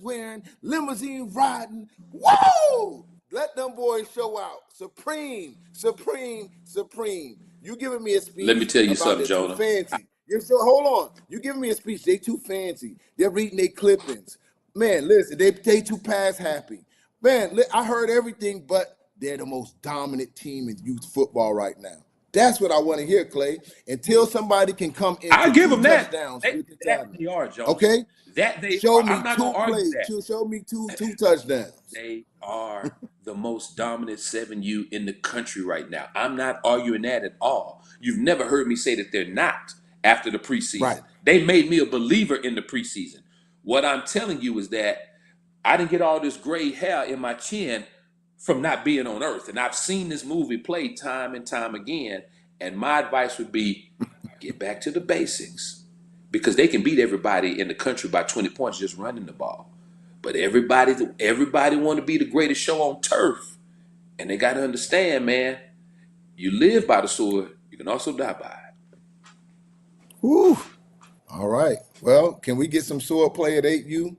wearing, limousine riding, whoa! Let them boys show out. Supreme, Supreme, Supreme. You giving me a speech? Let me tell you about something, they're too Jonah. fancy. Hold on. You giving me a speech? They too fancy. They're reading their clippings. Man, listen, they too pass happy. Man, I heard everything, but they're the most dominant team in youth football right now. That's what I want to hear, Clay. Until somebody can come in I give 2 them that. touchdowns. They are, Jonah. Okay? That they Show are. me I'm not 2 going to argue plays. that. Show me two touchdowns. They are the most dominant 7U in the country right now. I'm not arguing that at all. You've never heard me say that they're not after the preseason. Right. They made me a believer in the preseason. What I'm telling you is that I didn't get all this gray hair in my chin from not being on earth. And I've seen this movie played time and time again. And my advice would be get back to the basics. Because they can beat everybody in the country by 20 points just running the ball. But everybody want to be the greatest show on turf. And they got to understand, man, you live by the sword, you can also die by it. Woo. All right. Well, can we get some sword play at 8U?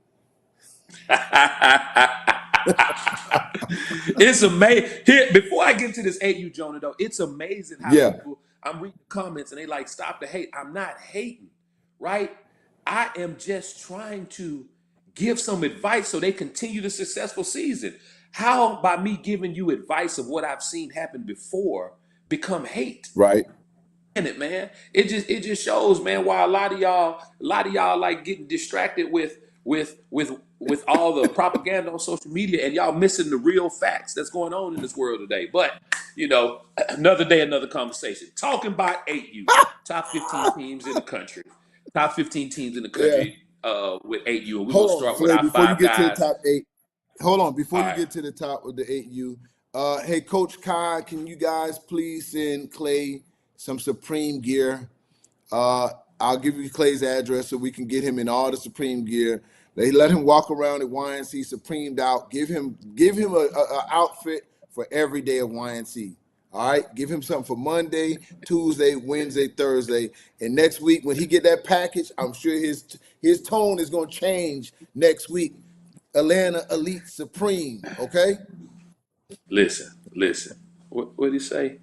It's amazing. Here, before I get to this 8U, Jonah, though, it's amazing how Yeah. people, I'm reading comments and they like, stop the hate. I'm not hating, right? I am just trying to give some advice so they continue the successful season. How, by me giving you advice of what I've seen happen before, become hate? Right. In it, man. It just shows, man, why a lot of y'all like getting distracted with all the propaganda on social media, and y'all missing the real facts that's going on in this world today. But another day, another conversation. Talking about 8U, top 15 teams in the country, top 15 teams in the Yeah. country with 8U, and we're gonna Hold on, start with Flay, our before you five get to the guys. top 8. Hold on, before All you right, get to the top of the 8U. Hey, Coach Kai, can you guys please send Clay some Supreme gear? Uh, I'll give you Clay's address so we can get him in all the Supreme gear. They let him walk around at YNC Supremed out. Give him a outfit for every day of YNC. All right, give him something for Monday, Tuesday, Wednesday, Thursday, and next week when he get that package, I'm sure his tone is gonna change next week. Atlanta Elite Supreme. Okay, listen. What did he say?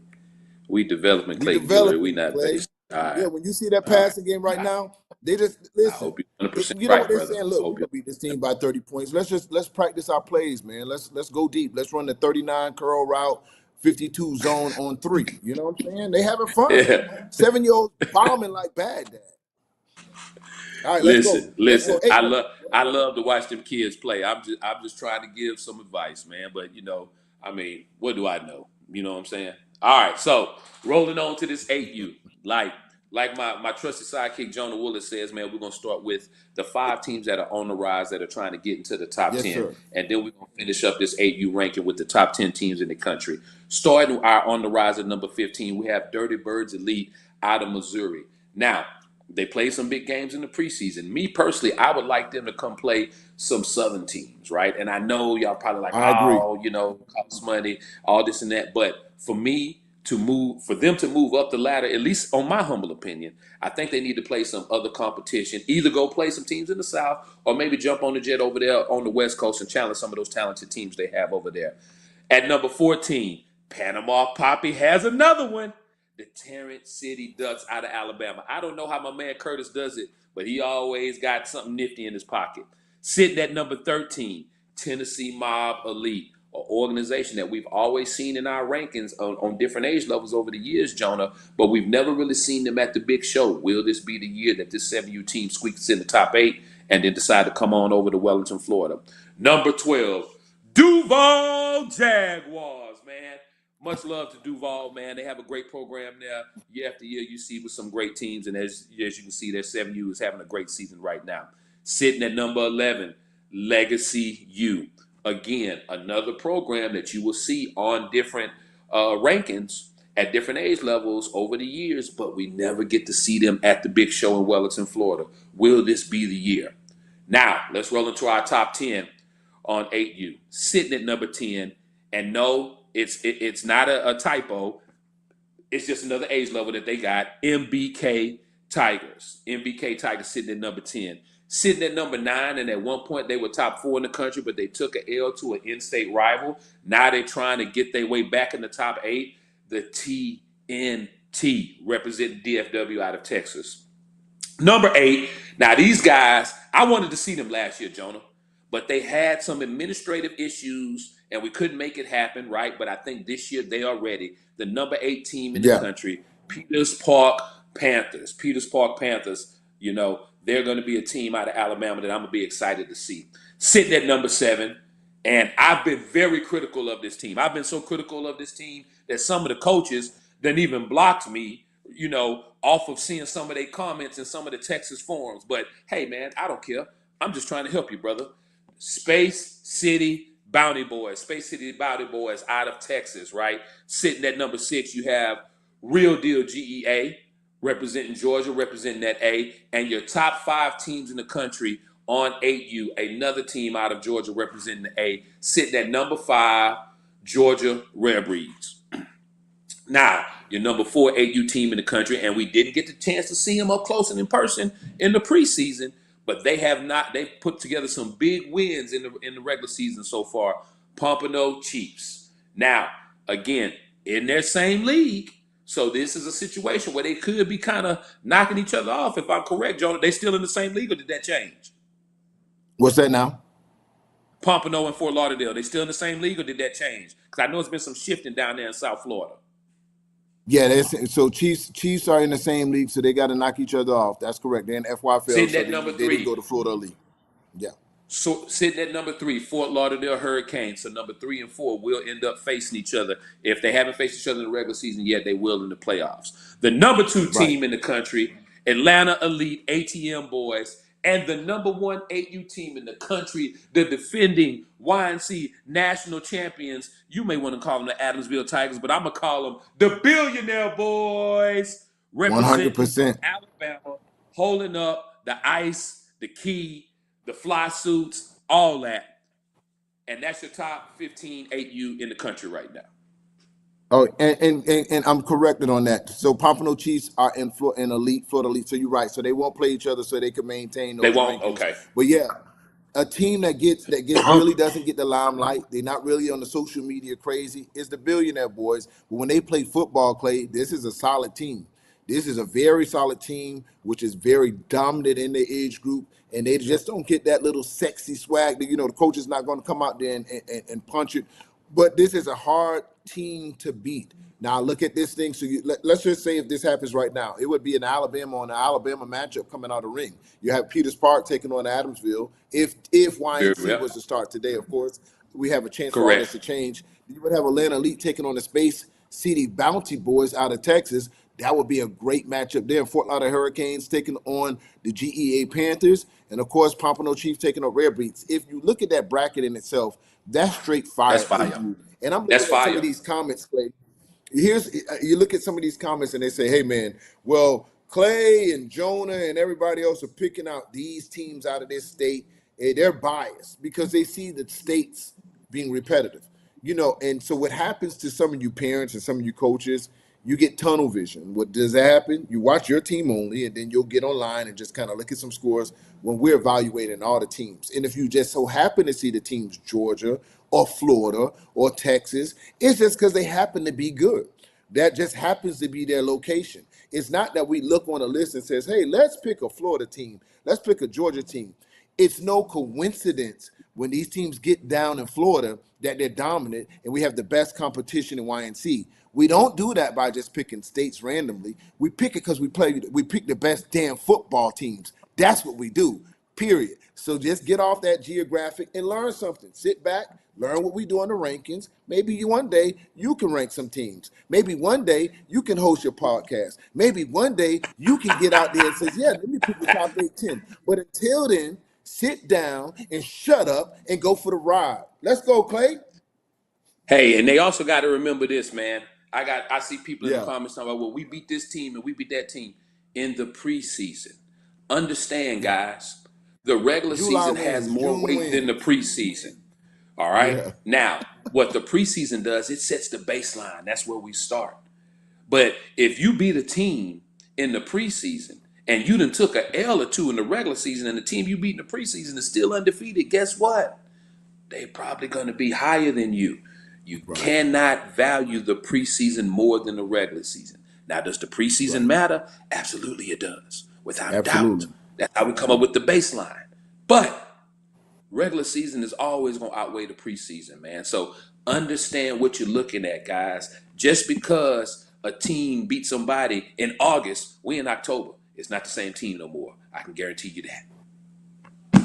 We developing we Clayton Guillory. We developing not Clay. basic. All Yeah, right, when you see that all right. passing game right now, they just I listen. hope you're 100% You know what right, they're brother. saying? I Look, we're hope you're gonna beat this team by 30 points. Let's practice our plays, man. Let's go deep. Let's run the 39 curl route, 52 zone on 3. You know what I'm saying? They having fun. yeah. 7-year-olds bombing like bad dad. All right, let's go. Listen, Let's go. listen. Hey, I love to watch them kids play. I'm just trying to give some advice, man. But I mean, what do I know? You know what I'm saying? All right, so rolling on to this 8U. Like my trusted sidekick Jonah Willis says, man, we're gonna start with the 5 teams that are on the rise that are trying to get into the top yes, 10, sir. and then we're gonna finish up this 8U ranking with the top 10 teams in the country. Starting our on the rise at number 15, we have Dirty Birds Elite out of Missouri. Now, they played some big games in the preseason. Me personally, I would like them to come play some Southern teams, right? And I know y'all probably like, I agree. oh, cost money, all this and that. But for them to move up the ladder, at least on my humble opinion, I think they need to play some other competition. Either go play some teams in the South, or maybe jump on the jet over there on the West Coast and challenge some of those talented teams they have over there. At number 14, Panama Poppy has another one. The Tarrant City Ducks out of Alabama. I don't know how my man Curtis does it, but he always got something nifty in his pocket. Sitting at number 13, Tennessee Mob Elite, an organization that we've always seen in our rankings on different age levels over the years, Jonah, but we've never really seen them at the big show. Will this be the year that this 7U team squeaks in the top 8 and then decide to come on over to Wellington, Florida? Number 12, Duval Jaguars, man. Much love to Duval, man. They have a great program there. Year after year, you see with some great teams, and as you can see, their 7U is having a great season right now. Sitting at number 11, Legacy U. Again, another program that you will see on different rankings at different age levels over the years, but we never get to see them at the big show in Wellington, Florida. Will this be the year? Now, let's roll into our top 10 on 8U. Sitting at number 10, and no, it's not a typo. It's just another age level that they got. MBK Tigers. MBK Tigers sitting at number 10. Sitting at number 9, and at one point they were top 4 in the country, but they took an L to an in-state rival. Now they're trying to get their way back in the top 8. The TNT, representing DFW out of Texas. Number 8, now these guys, I wanted to see them last year, Jonah, but they had some administrative issues and we couldn't make it happen, right? But I think this year they are ready. The number 8 team in the Yeah. country, Peters Park Panthers. Peters Park Panthers, they're going to be a team out of Alabama that I'm going to be excited to see. Sitting at number 7, and I've been very critical of this team. I've been so critical of this team that some of the coaches that even blocked me, off of seeing some of their comments in some of the Texas forums. But hey, man, I don't care. I'm just trying to help you, brother. Space City Bounty Boys out of Texas, right? Sitting at number 6, you have Real Deal GEA representing Georgia, representing that A, and your top 5 teams in the country on 8U, another team out of Georgia representing the A, sitting at number 5, Georgia Rare Breeds. Now, your number 4 8U team in the country, and we didn't get the chance to see them up close and in person in the preseason, but they have not. They've put together some big wins in the regular season so far. Pompano Chiefs. Now, again, in their same league. So this is a situation where they could be kind of knocking each other off. If I'm correct, Jonah, they still in the same league, or did that change? What's that now? Pompano and Fort Lauderdale, they still in the same league, or did that change? Because I know it's been some shifting down there in South Florida. Yeah, so Chiefs are in the same league, so they got to knock each other off. That's correct. They're in FYFL, Sitting so at number they didn't go three. to Florida League. Yeah. So sitting at number 3, Fort Lauderdale Hurricanes. So number 3 and 4 will end up facing each other. If they haven't faced each other in the regular season yet, they will in the playoffs. The number 2 team in the country, Atlanta Elite ATM Boys, and the number 1 8U team in the country, the defending YNC national champions. You may want to call them the Adamsville Tigers, but I'm gonna call them the Billionaire Boys, representing 100%. Alabama, holding up the ice, the key, the fly suits, all that. And that's your top 15 8U in the country right now. Oh, and I'm corrected on that. So Pompano Chiefs are in Florida Elite. So you're right. So they won't play each other, so they can maintain those They won't? rankings. Okay. But yeah, a team that gets really doesn't get the limelight. They're not really on the social media crazy. Is the Billionaire Boys. But when they play football, Clay, this is a solid team. This is a very solid team, which is very dominant in their age group, and they just don't get that little sexy swag. That, the coach is not going to come out there and punch it. But this is a hard team to beat. Now look at this thing. So let's just say if this happens right now, it would be an Alabama on an Alabama matchup coming out of the ring. You have Peters Park taking on Adamsville. If YNC was to start today, of course, we have a chance for all this to change. You would have Atlanta Elite taking on the Space City Bounty Boys out of Texas. That would be a great matchup there. Fort Lauderdale Hurricanes taking on the GEA Panthers. And, of course, Pompano Chiefs taking on Rare Breeds. If you look at that bracket in itself, that's straight fire. That's fire. And I'm looking at some of these comments, Clay. You look at some of these comments and they say, hey, man, well, Clay and Jonah and everybody else are picking out these teams out of this state. And they're biased because they see the states being repetitive. And so what happens to some of you parents and some of you coaches, you get tunnel vision. What does that happen? You watch your team only, and then you'll get online and just kind of look at some scores when we're evaluating all the teams. And if you just so happen to see the teams Georgia or Florida or Texas, it's just because they happen to be good. That just happens to be their location. It's not that we look on a list and says, hey, let's pick a Florida team. Let's pick a Georgia team. It's no coincidence when these teams get down in Florida that they're dominant and we have the best competition in YNC. We don't do that by just picking states randomly. We pick it because we pick the best damn football teams. That's what we do, period. So just get off that geographic and learn something. Sit back, learn what we do on the rankings. Maybe one day you can rank some teams. Maybe one day you can host your podcast. Maybe one day you can get out there and say, yeah, let me pick the top 10. But until then, sit down and shut up and go for the ride. Let's go, Clay. Hey, and they also got to remember this, man. I see people in the comments talking about, well, we beat this team and we beat that team in the preseason. Understand, guys, the regular season has more weight than the preseason. All right? Yeah. Now, what the preseason does, it sets the baseline. That's where we start. But if you beat a team in the preseason and you done took a L or two in the regular season and the team you beat in the preseason is still undefeated, guess what? They're probably going to be higher than you. You cannot value the preseason more than the regular season. Now, does the preseason matter? Absolutely it does. Without a doubt. That's how we come up with the baseline. But regular season is always going to outweigh the preseason, man. So understand what you're looking at, guys. Just because a team beat somebody in August, we in October, it's not the same team no more. I can guarantee you that.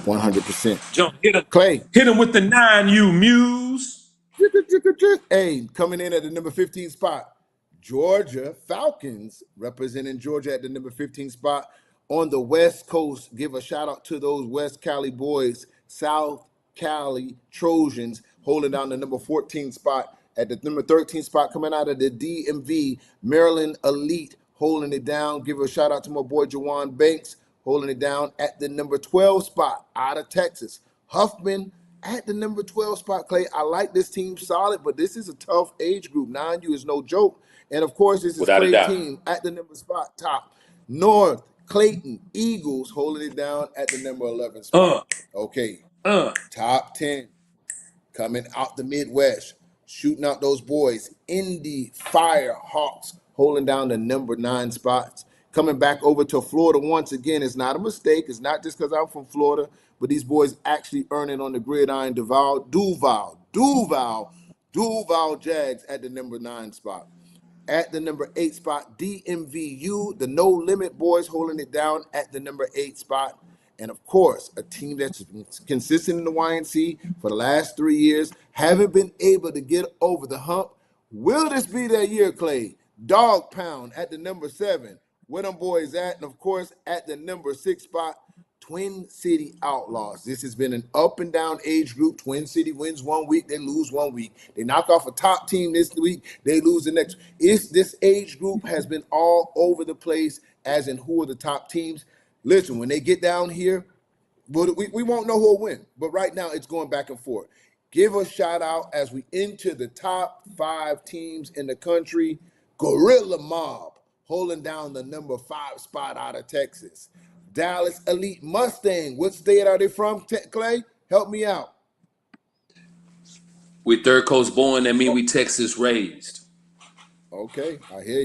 100%. John, hit him. Clay. Hit him with the 9U Muse. Hey, coming in at the number 15 spot, Georgia Falcons, representing Georgia at the number 15 spot on the West Coast. Give a shout out to those West Cali boys, South Cali Trojans, holding down the number 14 spot. At the number 13 spot, coming out of the DMV, Maryland Elite, holding it down. Give a shout out to my boy Jawan Banks, holding it down at the number 12 spot out of Texas. Huffman at the number 12 spot, Clay. I like this team solid, but this is a tough age group. 9U is no joke. And, of course, this is Clay's team at the number spot top. North Clayton Eagles holding it down at the number 11 Uh, spot. Okay, uh. top 10 coming out the Midwest, shooting out those boys. Indy Fire Hawks holding down the number 9 spots. Coming back over to Florida once again is not a mistake. It's not just because I'm from Florida, but these boys actually earning on the gridiron. Duval Jags at the number 9 spot. At the number 8 spot, DMVU, the No Limit Boys holding it down at the number 8 spot. And of course, a team that's been consistent in the YNC for the last 3 years, haven't been able to get over the hump. Will this be their year, Clay? Dog Pound at the number 7. Where them boys at? And of course, at the number 6 spot, Twin City Outlaws. This has been an up and down age group. Twin City wins 1 week, they lose 1 week. They knock off a top team this week, they lose the next. This age group has been all over the place, as in who are the top teams. Listen, when they get down here, we won't know who will win. But right now, it's going back and forth. Give a shout out as we enter the top 5 teams in the country. Gorilla Mob holding down the number 5 spot out of Texas. Dallas Elite Mustang. What state are they from, Clay? Help me out. We third coast born, that mean we Texas raised. Okay, I hear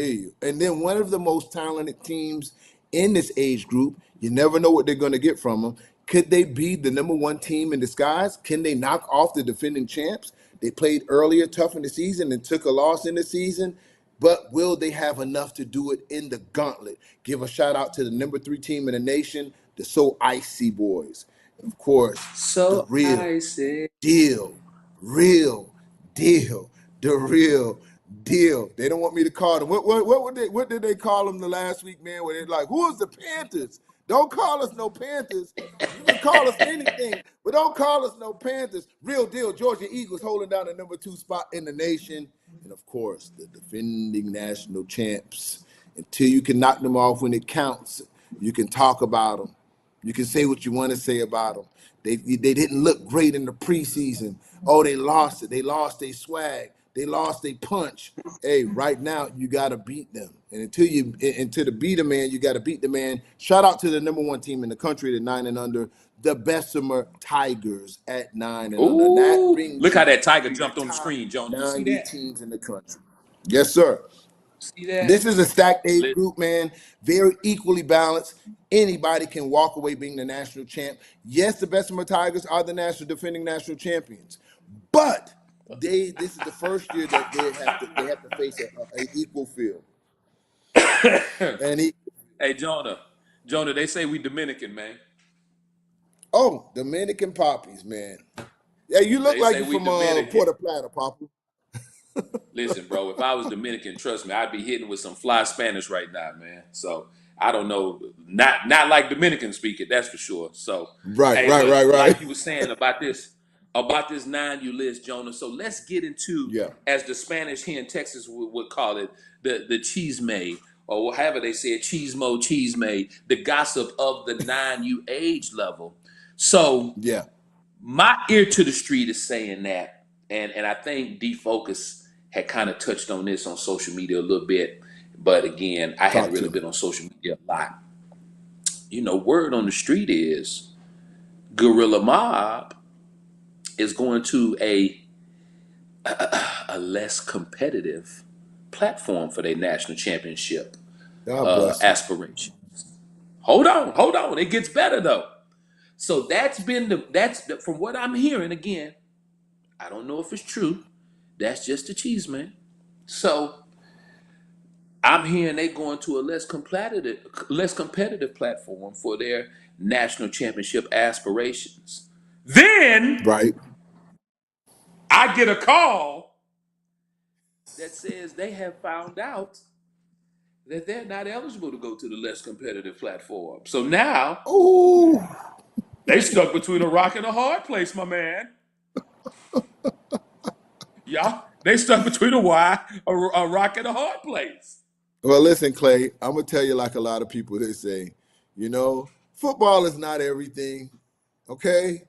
you. And then one of the most talented teams in this age group, you never know what they're going to get from them. Could they be the number 1 team in disguise? Can they knock off the defending champs? They played earlier, tough in the season, and took a loss in the season. But will they have enough to do it in the gauntlet? Give a shout out to the number 3 team in the nation, the So Icy Boys. And of course, So the real icy. deal, the real deal. They don't want me to call them. What did they call them the last week, man? Where they're like, who is the Panthers? Don't call us no Panthers. You can call us anything, but don't call us no Panthers. Real deal. Georgia Eagles holding down the number 2 spot in the nation. And of course, the defending national champs. Until you can knock them off when it counts, you can talk about them. You can say what you want to say about them. They didn't look great in the preseason. Oh, they lost it. They lost their swag. They lost their punch. Hey, right now you got to beat them. And until to beat a man, you got to beat the man. Shout out to the number 1 team in the country, the 9 and under, the Bessemer Tigers at 9 and under. And that brings Look how that tiger to jumped the on the top screen, Jonah. You see 90 that? teams in the country. Yes, sir. See that? This is a stacked age group, man. Very equally balanced. Anybody can walk away being the national champ. Yes, the Bessemer Tigers are the defending national champions, but this is the first year that they have to face an equal field. Hey, Jonah, they say we Dominican, man. Oh, Dominican Poppies, man. Yeah, you look They like say you're we from Dominican. Puerto Plata, Papa. Listen, bro, if I was Dominican, trust me, I'd be hitting with some fly Spanish right now, man. So I don't know, not like Dominican speaking, that's for sure. So Right. Like you were saying about this 9U list, Jonah. So let's get into, as the Spanish here in Texas would call it, the chisme, or however they say it, chisme, the gossip of the 9U age level. So my ear to the street is saying that, and I think D-Focus had kind of touched on this on social media a little bit, but again, I haven't really been on social media a lot. You know, word on the street is Gorilla Mob is going to a less competitive platform for their national championship aspirations. Hold on, it gets better though. So that's from what I'm hearing. Again, I don't know if it's true. That's just the cheese, man. So I'm hearing they going to a less competitive platform for their national championship aspirations. Then I get a call that says they have found out that they're not eligible to go to the less competitive platform. So now they stuck between a rock and a hard place, my man. Yeah, they stuck between a rock and a hard place. Well, listen, Clay, I'm going to tell you like a lot of people, they say, you know, football is not everything, okay?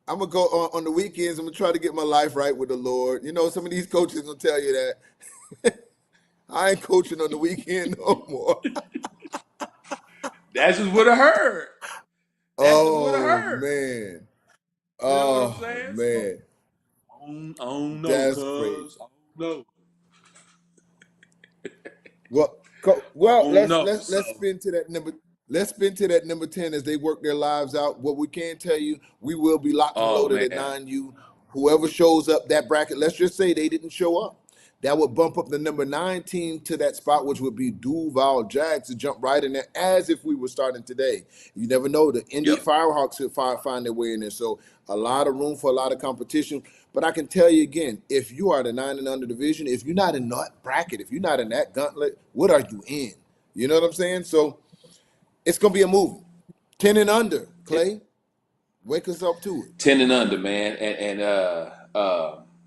I'm going to go on the weekends, I'm going to try to get my life right with the Lord. You know, some of these coaches will tell you that. I ain't coaching on the weekend no more. That's just what I heard. That's just what I Oh heard. man. You know what I'm Oh saying? So man. I don't know, That's crazy. cuz. I don't know. Well, I well, don't let's know. let's So, let's spin to that number. Let's spin to that number 10 as they work their lives out. What we can tell you, we will be locked and oh loaded at man. 9U. Whoever shows up that bracket, let's just say they didn't show up. That would bump up the number 9 team to that spot, which would be Duval Jags to jump right in there as if we were starting today. You never know. The Indy Yep. Firehawks could find their way in there. So a lot of room for a lot of competition. But I can tell you again, if you are the 9 and under division, if you're not in that bracket, if you're not in that gauntlet, what are you in? You know what I'm saying? So it's gonna be a movie. 10 and under, Clay. Wake us up to it. 10 and under, man.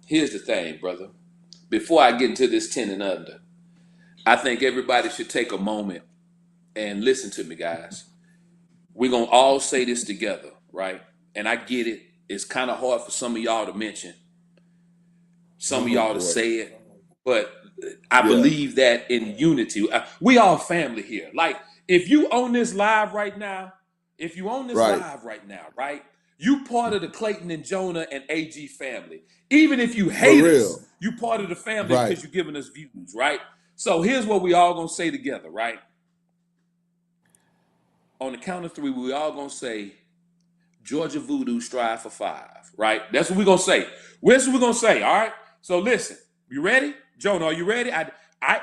Here's the thing, brother. Before I get into this 10 and under, I think everybody should take a moment and listen to me, guys. We're going to all say this together, right? And I get it. It's kind of hard for some of y'all to mention, some of Oh y'all to boy. say it, but I Yeah. believe that in unity, we all family here. Like, if you on this live right now, Right. right, you part of the Clayton and Jonah and AG family. Even if you For hate us, real. you part of the family Right. because you're giving us views, right? So here's what we all gonna say together, right? On the count of three, we all gonna say Georgia Voodoo strive for 5, right? That's what we're gonna say. That's what we're gonna say, all right? So listen, you ready? Jonah, are you ready?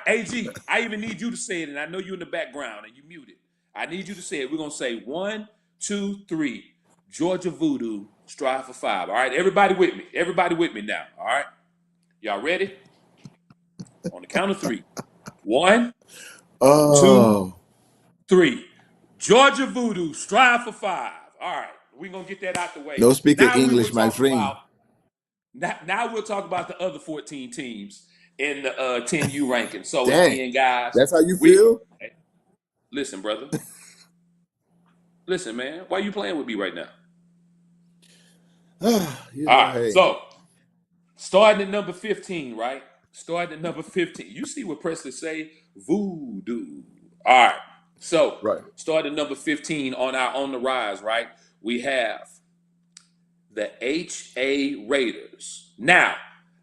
AG, I even need you to say it, and I know you in the background and you muted. I need you to say it. We're gonna say 1, 2, 3. Georgia Voodoo strive for 5. All right, everybody with me. Everybody with me now. All right. Y'all ready? On the count of 3. 1, 2, Oh. 3. Georgia Voodoo strive for 5. All right, we're gonna get that out the way. No speaking Now we will English, my talk friend. about now we'll talk about the other 14 teams in the 10U ranking. So Dang. again, guys, That's how you we feel? listen, brother. Listen, man. Why you playing with me right now? You All know, right. hey. So starting at number 15, right? Starting at number 15. You see what Presley say? Voodoo. All right. So Right. starting at number 15 on our On the Rise, right? We have the HA Raiders. Now,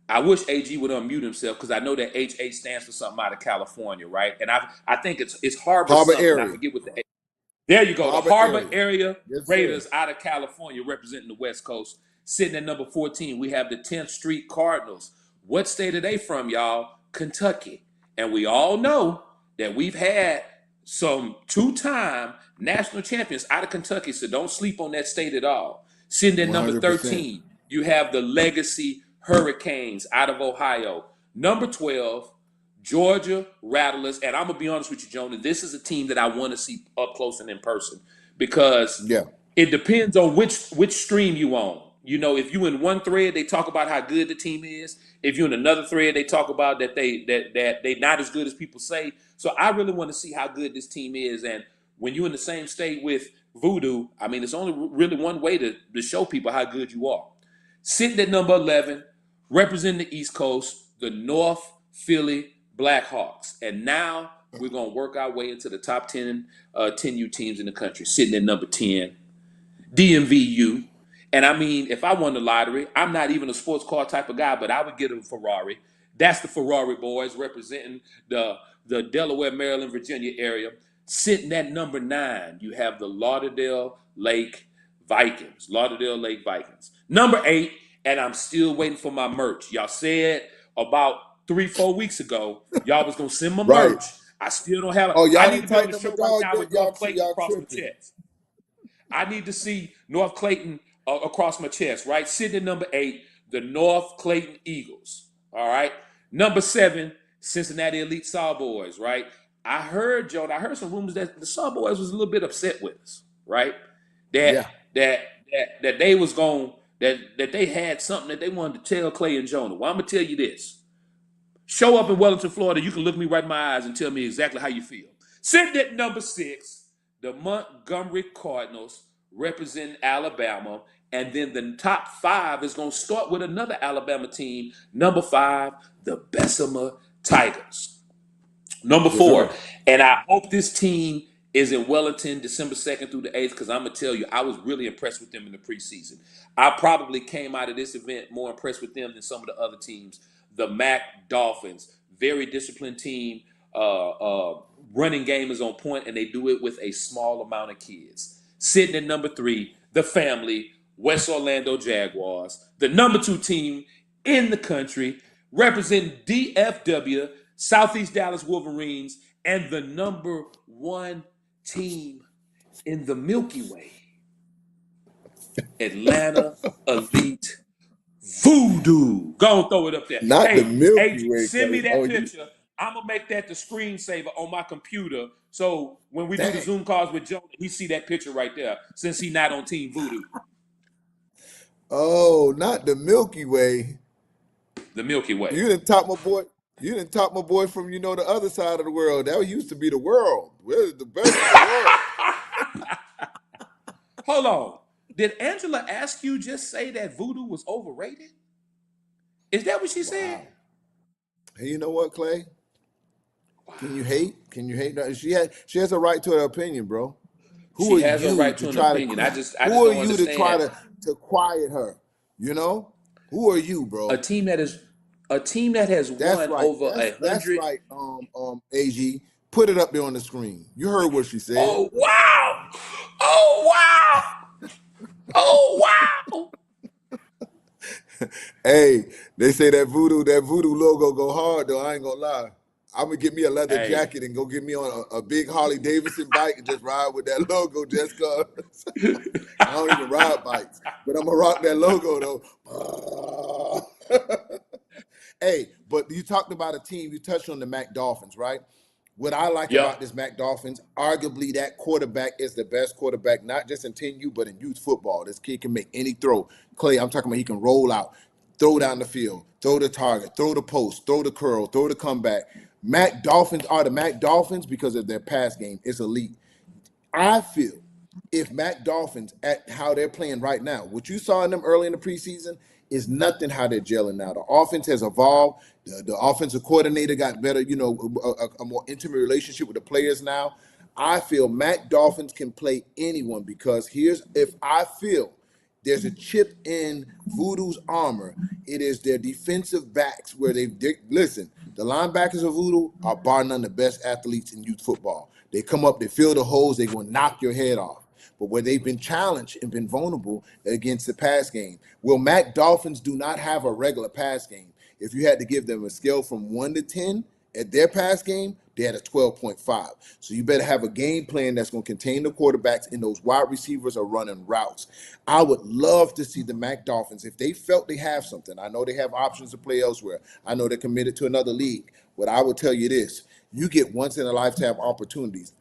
I wish AG would unmute himself because I know that HA stands for something out of California, right? And I think it's Harbor Harbor something. I area. forget what the there you go. The Harbor Harbor area. area Yes, sir. Raiders out of California representing the West Coast. Sitting at number 14, we have the 10th Street Cardinals. What state are they from, y'all? Kentucky. And we all know that we've had some two-time national champions out of Kentucky, so don't sleep on that state at all. Sitting at number 100%. 13, you have the Legacy Hurricanes out of Ohio. Number 12, Georgia Rattlers, and I'm gonna be honest with you, Jonah. This is a team that I want to see up close and in person because Yeah. it depends on which stream you on. You know, if you in one thread, they talk about how good the team is. If you're in another thread, they talk about that they not as good as people say. So I really want to see how good this team is. And when you're in the same state with Voodoo, I mean, it's only really one way to show people how good you are. Sitting at number 11, representing the East Coast, the North Philly Blackhawks. And now we're going to work our way into the top 10 10U teams in the country. Sitting at number 10, DMVU. And I mean, if I won the lottery, I'm not even a sports car type of guy, but I would get a Ferrari. That's the Ferrari boys representing the Delaware, Maryland, Virginia area. Sitting at number 9, you have the Lauderdale Lake Vikings. Lauderdale Lake Vikings. Number 8, and I'm still waiting for my merch. Y'all said about 3-4 weeks ago, y'all was gonna send my Right. merch. I still don't have it. Oh, I y'all need ain't to be on the tighten up my show right dog now yet? with North Clayton Y'all across my tripping. chest. I need to see North Clayton across my chest, right? Sitting at number 8, the North Clayton Eagles. All right. Number 7, Cincinnati Elite Sawboys, right? I heard some rumors that the Sawboys was a little bit upset with us, right? That Yeah. that that they was going that they had something that they wanted to tell Clay and Jonah. Well, I'm gonna tell you this. Show up in Wellington, Florida. You can look me right in my eyes and tell me exactly how you feel. Sitting at number 6, the Montgomery Cardinals representing Alabama. And then the top 5 is going to start with another Alabama team. Number 5, the Bessemer Tigers. Number Yes, 4, sir. and I hope this team is in Wellington, December 2nd through the 8th, because I'm going to tell you, I was really impressed with them in the preseason. I probably came out of this event more impressed with them than some of the other teams. The MAC Dolphins, very disciplined team. Running game is on point, and they do it with a small amount of kids. Sitting at number 3, the family, West Orlando Jaguars, the number 2 team in the country, representing DFW, Southeast Dallas Wolverines, and the number 1 team in the Milky Way, Atlanta Elite Voodoo. Go and throw it up there. Not the Hey, Milky AG, Way, send me Clay. that Oh, you picture. I'm gonna make that the screensaver on my computer. So when we do the dang. Zoom calls with Jonah, he see that picture right there. Since he not on Team Voodoo, Oh, not the Milky Way. the Milky Way. You didn't top my boy. You didn't top my boy from the other side of the world. That used to be the world. We're the best in the world. Hold on. Did Angela ask you just say that Voodoo was overrated? Is that what she said? Wow. Hey, you know what, Clay? Can you hate? Can you hate? She has a right to her opinion, bro. Who She are has a you right to to an try opinion. I to? just Who are don't you to try understand to quiet her? Who are you, a bro? team that has That's won right. over That's 100. right. Ag, put it up there on the screen. You heard what she said. Oh wow! Oh wow! Oh wow! Hey, they say that voodoo logo go hard though. I ain't gonna lie. I'm gonna get me a leather Hey, jacket and go get me on a big Harley Davidson bike and just ride with that logo just cause. I don't even ride bikes, but I'm gonna rock that logo though. Hey, but you talked about a team. You touched on the Mac Dolphins, right? What I like about yep. this Mac Dolphins, arguably that quarterback is the best quarterback, not just in 10U, but in youth football. This kid can make any throw. Clay, I'm talking about he can roll out, throw down the field, throw the target, throw the post, throw the curl, throw the comeback. Mac Dolphins are the Mac Dolphins because of their pass game. It's elite. I feel if Mac Dolphins at how they're playing right now, what you saw in them early in the preseason is nothing how they're gelling now. The offense has evolved. The offensive coordinator got better, a more intimate relationship with the players now. I feel Mac Dolphins can play anyone because if I feel there's a chip in Voodoo's armor. It is their defensive backs where listen. The linebackers of Voodoo are bar none the best athletes in youth football. They come up, they fill the holes, they will knock your head off. But where they've been challenged and been vulnerable against the pass game, well, Mac Dolphins do not have a regular pass game. If you had to give them a scale from 1 to 10 at their pass game, they had a 12.5. So you better have a game plan that's going to contain the quarterbacks and those wide receivers are running routes. I would love to see the Mac Dolphins, if they felt they have something. I know they have options to play elsewhere. I know they're committed to another league. But I will tell you this. You get once in a lifetime opportunities.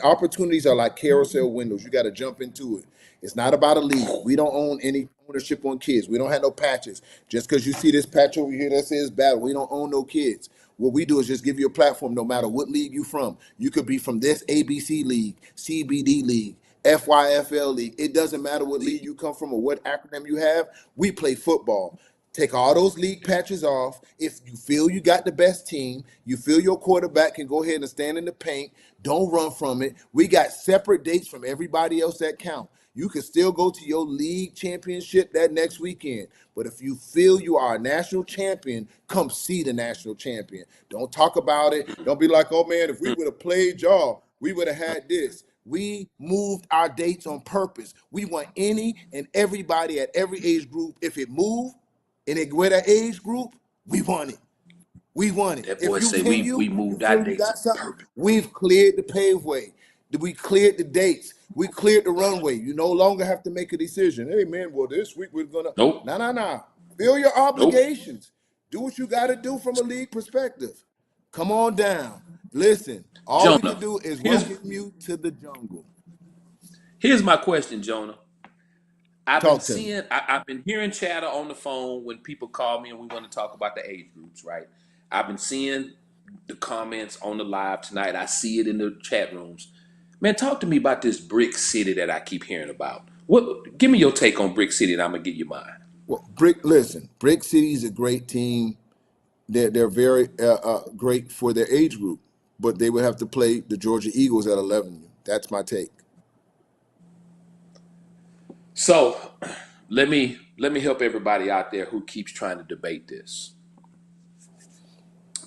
Opportunities are like carousel windows. You got to jump into it. It's not about a league. We don't own any ownership on kids. We don't have no patches. Just because you see this patch over here that says battle, we don't own no kids. What we do is just give you a platform no matter what league you from. You could be from this ABC league, CBD league, FYFL league. It doesn't matter what league you come from or what acronym you have. We play football. Take all those league patches off. If you feel you got the best team, you feel your quarterback can go ahead and stand in the paint, don't run from it. We got separate dates from everybody else that count. You can still go to your league championship that next weekend. But if you feel you are a national champion, come see the national champion. Don't talk about it. Don't be like, oh man, if we would have played y'all, we would have had this. We moved our dates on purpose. We want any and everybody at every age group. If it moved, and it with that age group, we want it. We want it. That boy If you say we continue, you moved our feel you dates got on something, purpose. we've cleared the paveway. We cleared the dates. We cleared the runway. You no longer have to make a decision. Hey man, well this week we're gonna Nope. no. Feel your Nope. obligations. Do what you gotta do from a league perspective. Come on down. Listen, all we can Jonah, do is here's welcome you to the jungle. here's my question, Jonah. Talk to me. I've been hearing chatter on the phone when people call me and we want to talk about the age groups, right? I've been seeing the comments on the live tonight. I see it in the chat rooms. Man, talk to me about this Brick City that I keep hearing about. Give me your take on Brick City and I'm gonna give you mine. Well, Brick City is a great team. They're very great for their age group, but they would have to play the Georgia Eagles at 11. That's my take. So let me help everybody out there who keeps trying to debate this.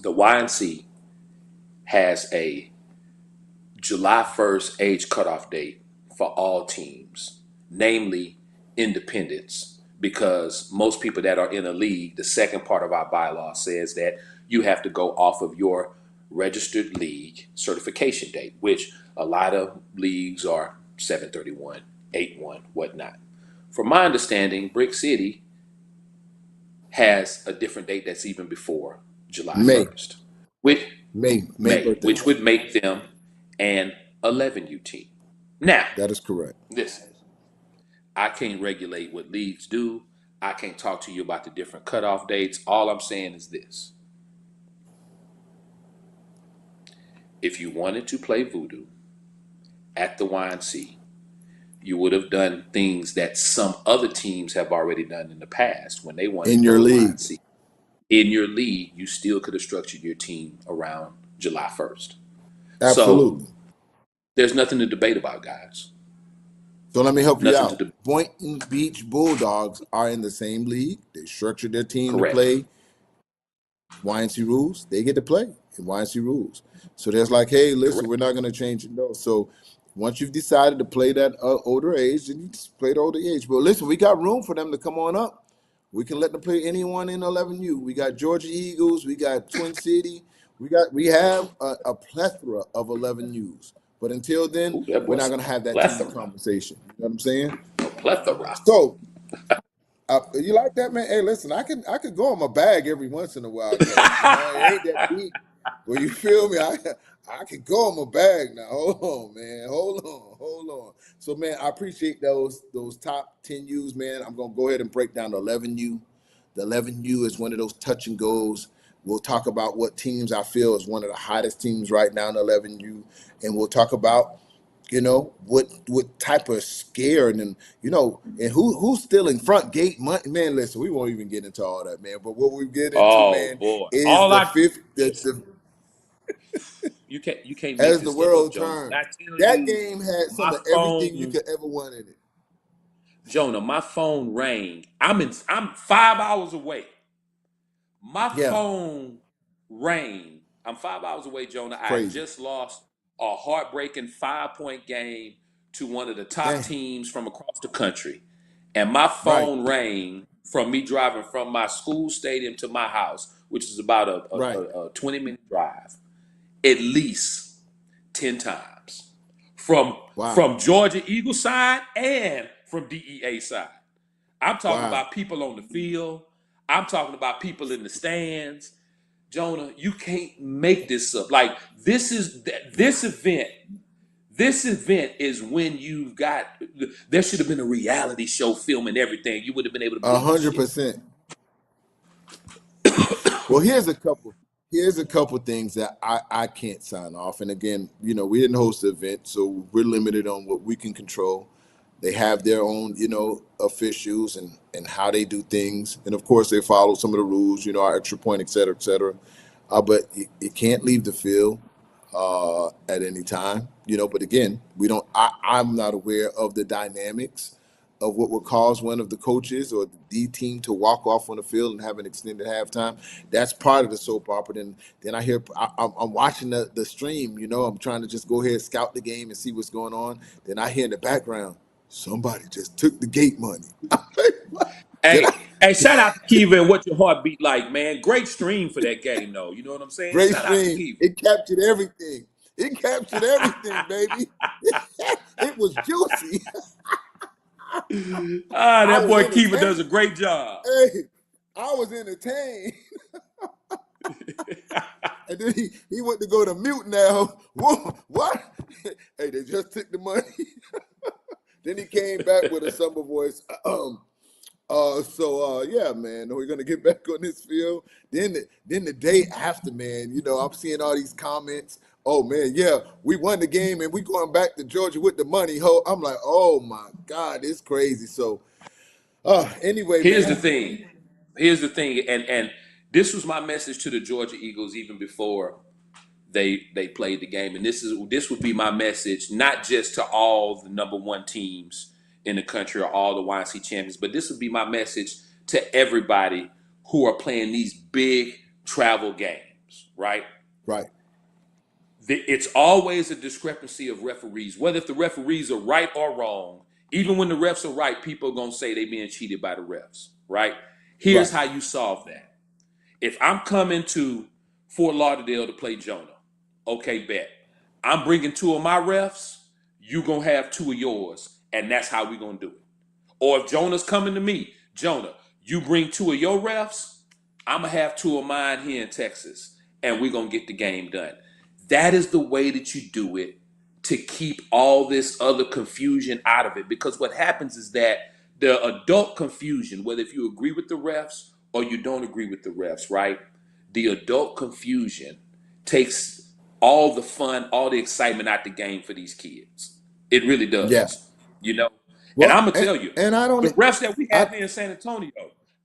The YNC has a July 1st age cutoff date for all teams, namely independents, because most people that are in a league, the second part of our bylaw says that you have to go off of your registered league certification date, which a lot of leagues are 7/31, 8/1, whatnot. From my understanding, Brick City has a different date that's even before July May, 1st, which May May, birthday. which would make them an 11U team. Now, That is correct. listen, I can't regulate what leagues do. I can't talk to you about the different cutoff dates. All I'm saying is this. If you wanted to play voodoo at the YNC, you would have done things that some other teams have already done in the past when they wanted In to go your to the league, YNC. In your league, you still could have structured your team around July 1st. So absolutely. there's nothing to debate about, guys. So let me help you Nothing to out. debate. Boynton Beach Bulldogs are in the same league. They structured their team to Correct. play YNC rules. They get to play in YNC rules. So there's like, hey, listen, Correct. we're not going to change it. No. So once you've decided to play that older age, then you just play the older age. But listen, we got room for them to come on up. We can let them play anyone in 11U. We got Georgia Eagles. We got Twin City. We have a plethora of 11Us. But until then, Ooh, that we're boy not said going to have that team plethora. conversation. You know what I'm saying? A plethora. So you like that, man? Hey, listen, I could go on my bag every once in a while, coach. You know, it ain't that deep. Well, you feel me? I could go on my bag now. Hold on, man. Hold on. So, man, I appreciate those top 10 U's, man. I'm gonna go ahead and break down the 11U. The 11U is one of those touch and goes. We'll talk about what teams I feel is one of the hottest teams right now in the 11U, and we'll talk about what type of scare and and who's still in front gate money. Man, listen, we won't even get into all that, man, but what we get into, Oh man, boy. is All the I fifth listen, you can't make as the this stuff up, world Jonah. When I turns. tell That you game had some my of everything you phone, could ever want in it. Jonah, my phone rang. I'm 5 hours away. My Yeah, phone rang. I'm 5 hours away, Jonah. I had crazy. just lost a heartbreaking 5-point game to one of the top Dang. teams from across the country. And my Right, phone rang from me driving from my school stadium to my house, which is about right. a 20-minute drive, at least 10 times. From Wow, from Georgia Eagle side and from DEA side. I'm talking wow. about people on the field. I'm talking about people in the stands. Jonah, you can't make this up. Like this event. This event is when you've got. There should have been a reality show film and everything. You would have been able to a believe this hundred shit. percent. Well, here's a couple. Here's a couple things that I can't sign off. And again, we didn't host the event, so we're limited on what we can control. They have their own, officials and how they do things, and of course they follow some of the rules, our extra point, et cetera, et cetera. But it can't leave the field at any time, But again, we don't. I'm not aware of the dynamics of what would cause one of the coaches or the D team to walk off on the field and have an extended halftime. That's part of the soap opera. Then I hear I'm watching the stream. I'm trying to just go ahead scout the game and see what's going on. Then I hear in the background somebody just took the gate money. Did I? Hey, shout out to Kiva and what your heart beat like, man. Great stream for that game, though. You know what I'm saying? Great Shout out to stream. Kiva. It captured everything. It captured everything, baby. It was juicy. I That was boy Kiva does entertained. a great job. Hey, I was entertained. And then he went to go to mute now. Whoa, what? Hey, they just took the money. Then he came back with a summer voice. Yeah, man, we're gonna get back on this field. Then the day after, man, I'm seeing all these comments. Oh man, yeah, we won the game and we going back to Georgia with the money. I'm like, oh my God, it's crazy. So anyway, Here's the man. thing. Here's the thing, and this was my message to the Georgia Eagles even before they played the game. And this would be my message, not just to all the number one teams in the country or all the YNC champions, but this would be my message to everybody who are playing these big travel games, right? Right. It's always a discrepancy of referees, whether if the referees are right or wrong. Even when the refs are right, people are going to say they're being cheated by the refs, right? Here's Right. how you solve that. If I'm coming to Fort Lauderdale to play Jonah, okay, bet. I'm bringing two of my refs, you going to have two of yours, and that's how we going to do it. Or if Jonah's coming to me, Jonah, you bring two of your refs, I'm going to have two of mine here in Texas, and we're going to get the game done. That is the way that you do it to keep all this other confusion out of it. Because what happens is that the adult confusion, whether if you agree with the refs or you don't agree with the refs, right? The adult confusion takes all the fun, all the excitement out the game for these kids. It really Yeah. does, you know? And I'm Well, gonna tell you, and I the don't. refs that we I have here in San Antonio,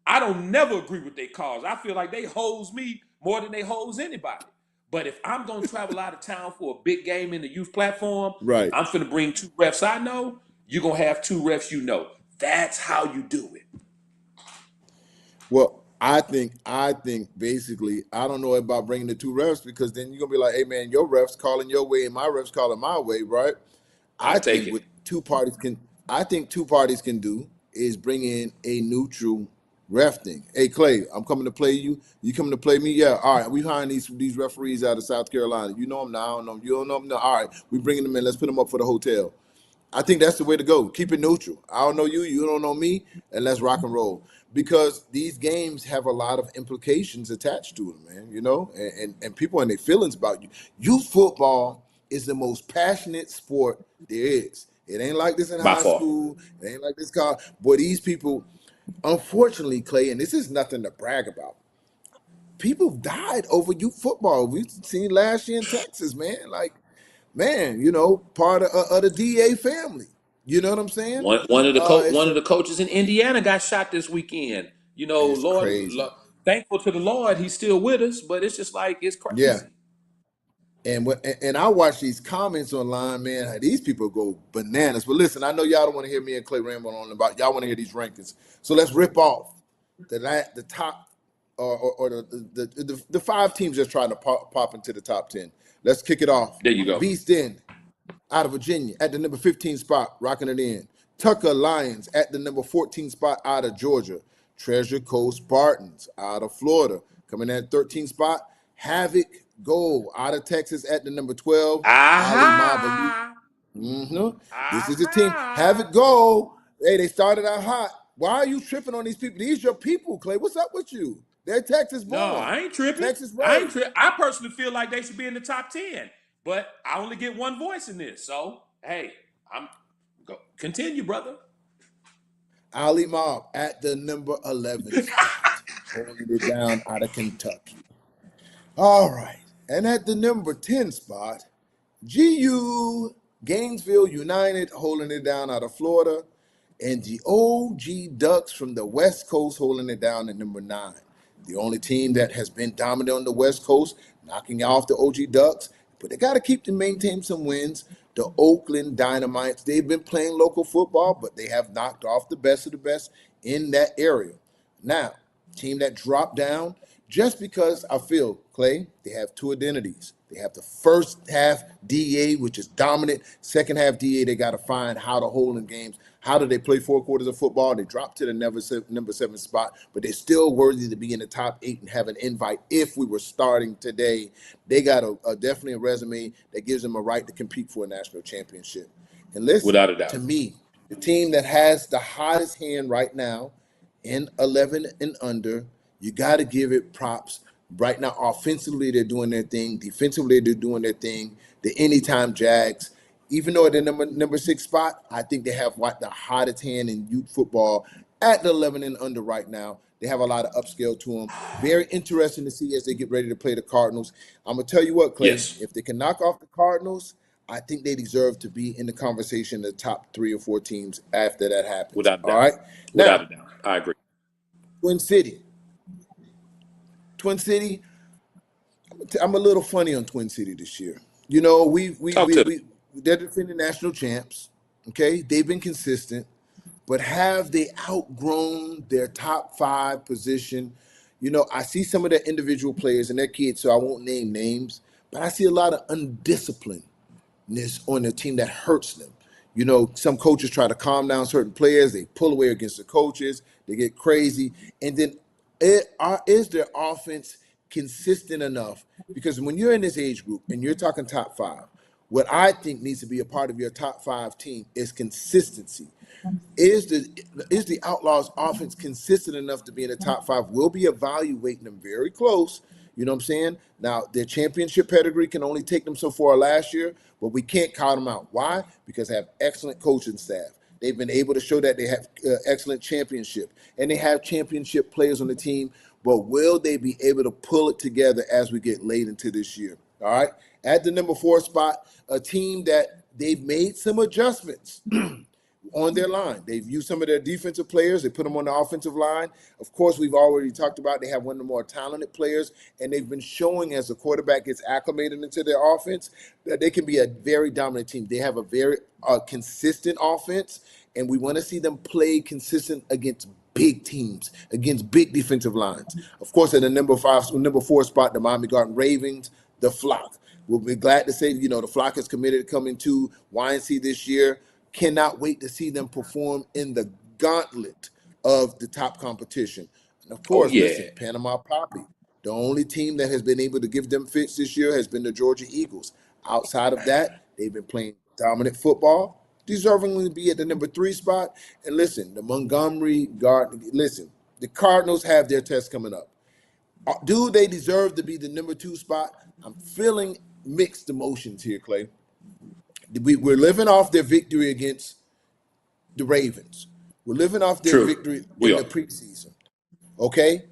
I don't never agree with their calls. I feel like they hose me more than they hose anybody. But if I'm gonna travel out of town for a big game in the youth platform, right. I'm finna bring two refs I know. You're gonna have two refs you know. That's how you do it. Well, I think basically I don't know about bringing the two refs because then you're gonna be like, hey man, your refs calling your way and my refs calling my way, right? I I'll take think it. what two parties can I think two parties can do is bring in a neutral ref thing. Hey Clay, I'm coming to play you. You coming to play me? Yeah. All right. We hiring these referees out of South Carolina. You know them now. I don't know 'em. You don't know them now. All right. We bringing them in. Let's put them up for the hotel. I think that's the way to go. Keep it neutral. I don't know you, you don't know me, and let's rock and roll. Because these games have a lot of implications attached to them, man. You know, and people and their feelings about you. Youth football is the most passionate sport there is. It ain't like this in By high far. school. It ain't like this college. Boy, these people, unfortunately, Clay, and this is nothing to brag about. People died over youth football. We've seen last year in Texas, man. Like, man, you know, part of the DA family. You know what I'm saying? One It's of the coaches in Indiana got shot this weekend. You know, it's crazy. thankful to the Lord, he's still with us, but it's just like it's Yeah, crazy. and I watch these comments online, man. How these people go bananas. But listen, I know y'all don't want to hear me and Clay ramble on about. Y'all want to hear these rankings. So let's rip off the top or the five teams that's trying to pop into the top 10. Let's kick it off. There you go. Beast Den out of Virginia at the number 15 spot, rocking it in. Tucker Lions at the number 14 spot out of Georgia. Treasure Coast Spartans out of Florida coming at 13 spot. Havoc Gold out of Texas at the number 12. Ali Mabalu. Aha! This is the team. Aha! Havoc Gold. Hey, they started out hot. Why are you tripping on these people? These your people, Clay. What's up with you? They're Texas No, born, I ain't tripping. Texas raised. I personally feel like they should be in the top 10, but I only get one voice in this. So, hey, I'm go continue, brother. Ali Mob at the number 11 spot, holding it down out of Kentucky. All right. And at the number 10 spot, GU Gainesville United holding it down out of Florida. And the OG Ducks from the West Coast holding it down at number 9. The only team that has been dominant on the West Coast, knocking off the OG Ducks. But they got to keep to maintain some wins. The Oakland Dynamites, they've been playing local football, but they have knocked off the best of the best in that area. Now, team that dropped down, just because I feel, Clay, they have two identities. They have the first half DA, which is dominant. Second half DA, they got to find how to hold in games. How do they play 4 quarters of football? They dropped to the number 7 spot, but they're still worthy to be in the top 8 and have an invite if we were starting today. They got definitely a resume that gives them a right to compete for a national championship. And listen, Without a doubt. to me, the team that has the hottest hand right now in 11 and under, you got to give it props. Right now, offensively, they're doing their thing. Defensively, they're doing their thing. The anytime Jags, even though they're number 6 spot, I think they have the hottest hand in youth football at the 11 and under right now. They have a lot of upscale to them. Very interesting to see as they get ready to play the Cardinals. I'm going to tell you what, Clay, Yes, if they can knock off the Cardinals, I think they deserve to be in the conversation, the top 3 or 4 teams after that happens. without a All doubt. right? Without Now, a doubt. I agree. Twin City. Twin City, I'm a little funny on Twin City this year. You know, Talk to me. they're defending national champs. Okay, they've been consistent, but have they outgrown their top five position? You know, I see some of their individual players and their kids, so I won't name names, but I see a lot of undiscipline on the team that hurts them. You know, some coaches try to calm down certain players. They pull away against the coaches. They get crazy. And then is their offense consistent enough? Because when you're in this age group and you're talking top five, what I think needs to be a part of your top five team is consistency. Is the Outlaws offense consistent enough to be in the top five? We'll be evaluating them very close. You know what I'm saying? Now, their championship pedigree can only take them so far last year, but we can't count them out. Why? Because they have excellent coaching staff. They've been able to show that they have excellent championship, and they have championship players on the team. But will they be able to pull it together as we get late into this year? All right. At the number 4 spot, a team that they've made some adjustments on their line. They've used some of their defensive players. They put them on the offensive line. Of course, we've already talked about they have one of the more talented players, and they've been showing as the quarterback gets acclimated into their offense that they can be a very dominant team. They have a very consistent offense, and we want to see them play consistent against big teams, against big defensive lines. Of course, at the number 4 spot, the Miami Garden Ravens, the Flock. We'll be glad to say, you know, the Flock is committed to coming to YNC this year. Cannot wait to see them perform in the gauntlet of the top competition. And of course, listen, Panama Poppy, the only team that has been able to give them fits this year has been the Georgia Eagles. Outside of that, they've been playing dominant football, deservingly to be at the number 3 spot. And listen, the Montgomery Garden, listen, the Cardinals have their test coming up. Do they deserve to be the number 2 spot? I'm feeling mixed emotions here, Clay. We're living off their victory against the Ravens. We're living off their victory in the preseason. Okay?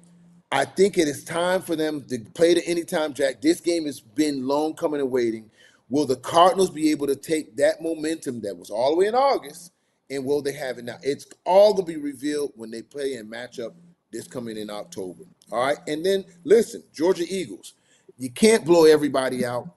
I think it is time for them to play the anytime jack. This game has been long coming and waiting. Will the Cardinals be able to take that momentum that was all the way in August, and will they have it now? It's all going to be revealed when they play and match up this coming in October. All right? And then, listen, Georgia Eagles. You can't blow everybody out.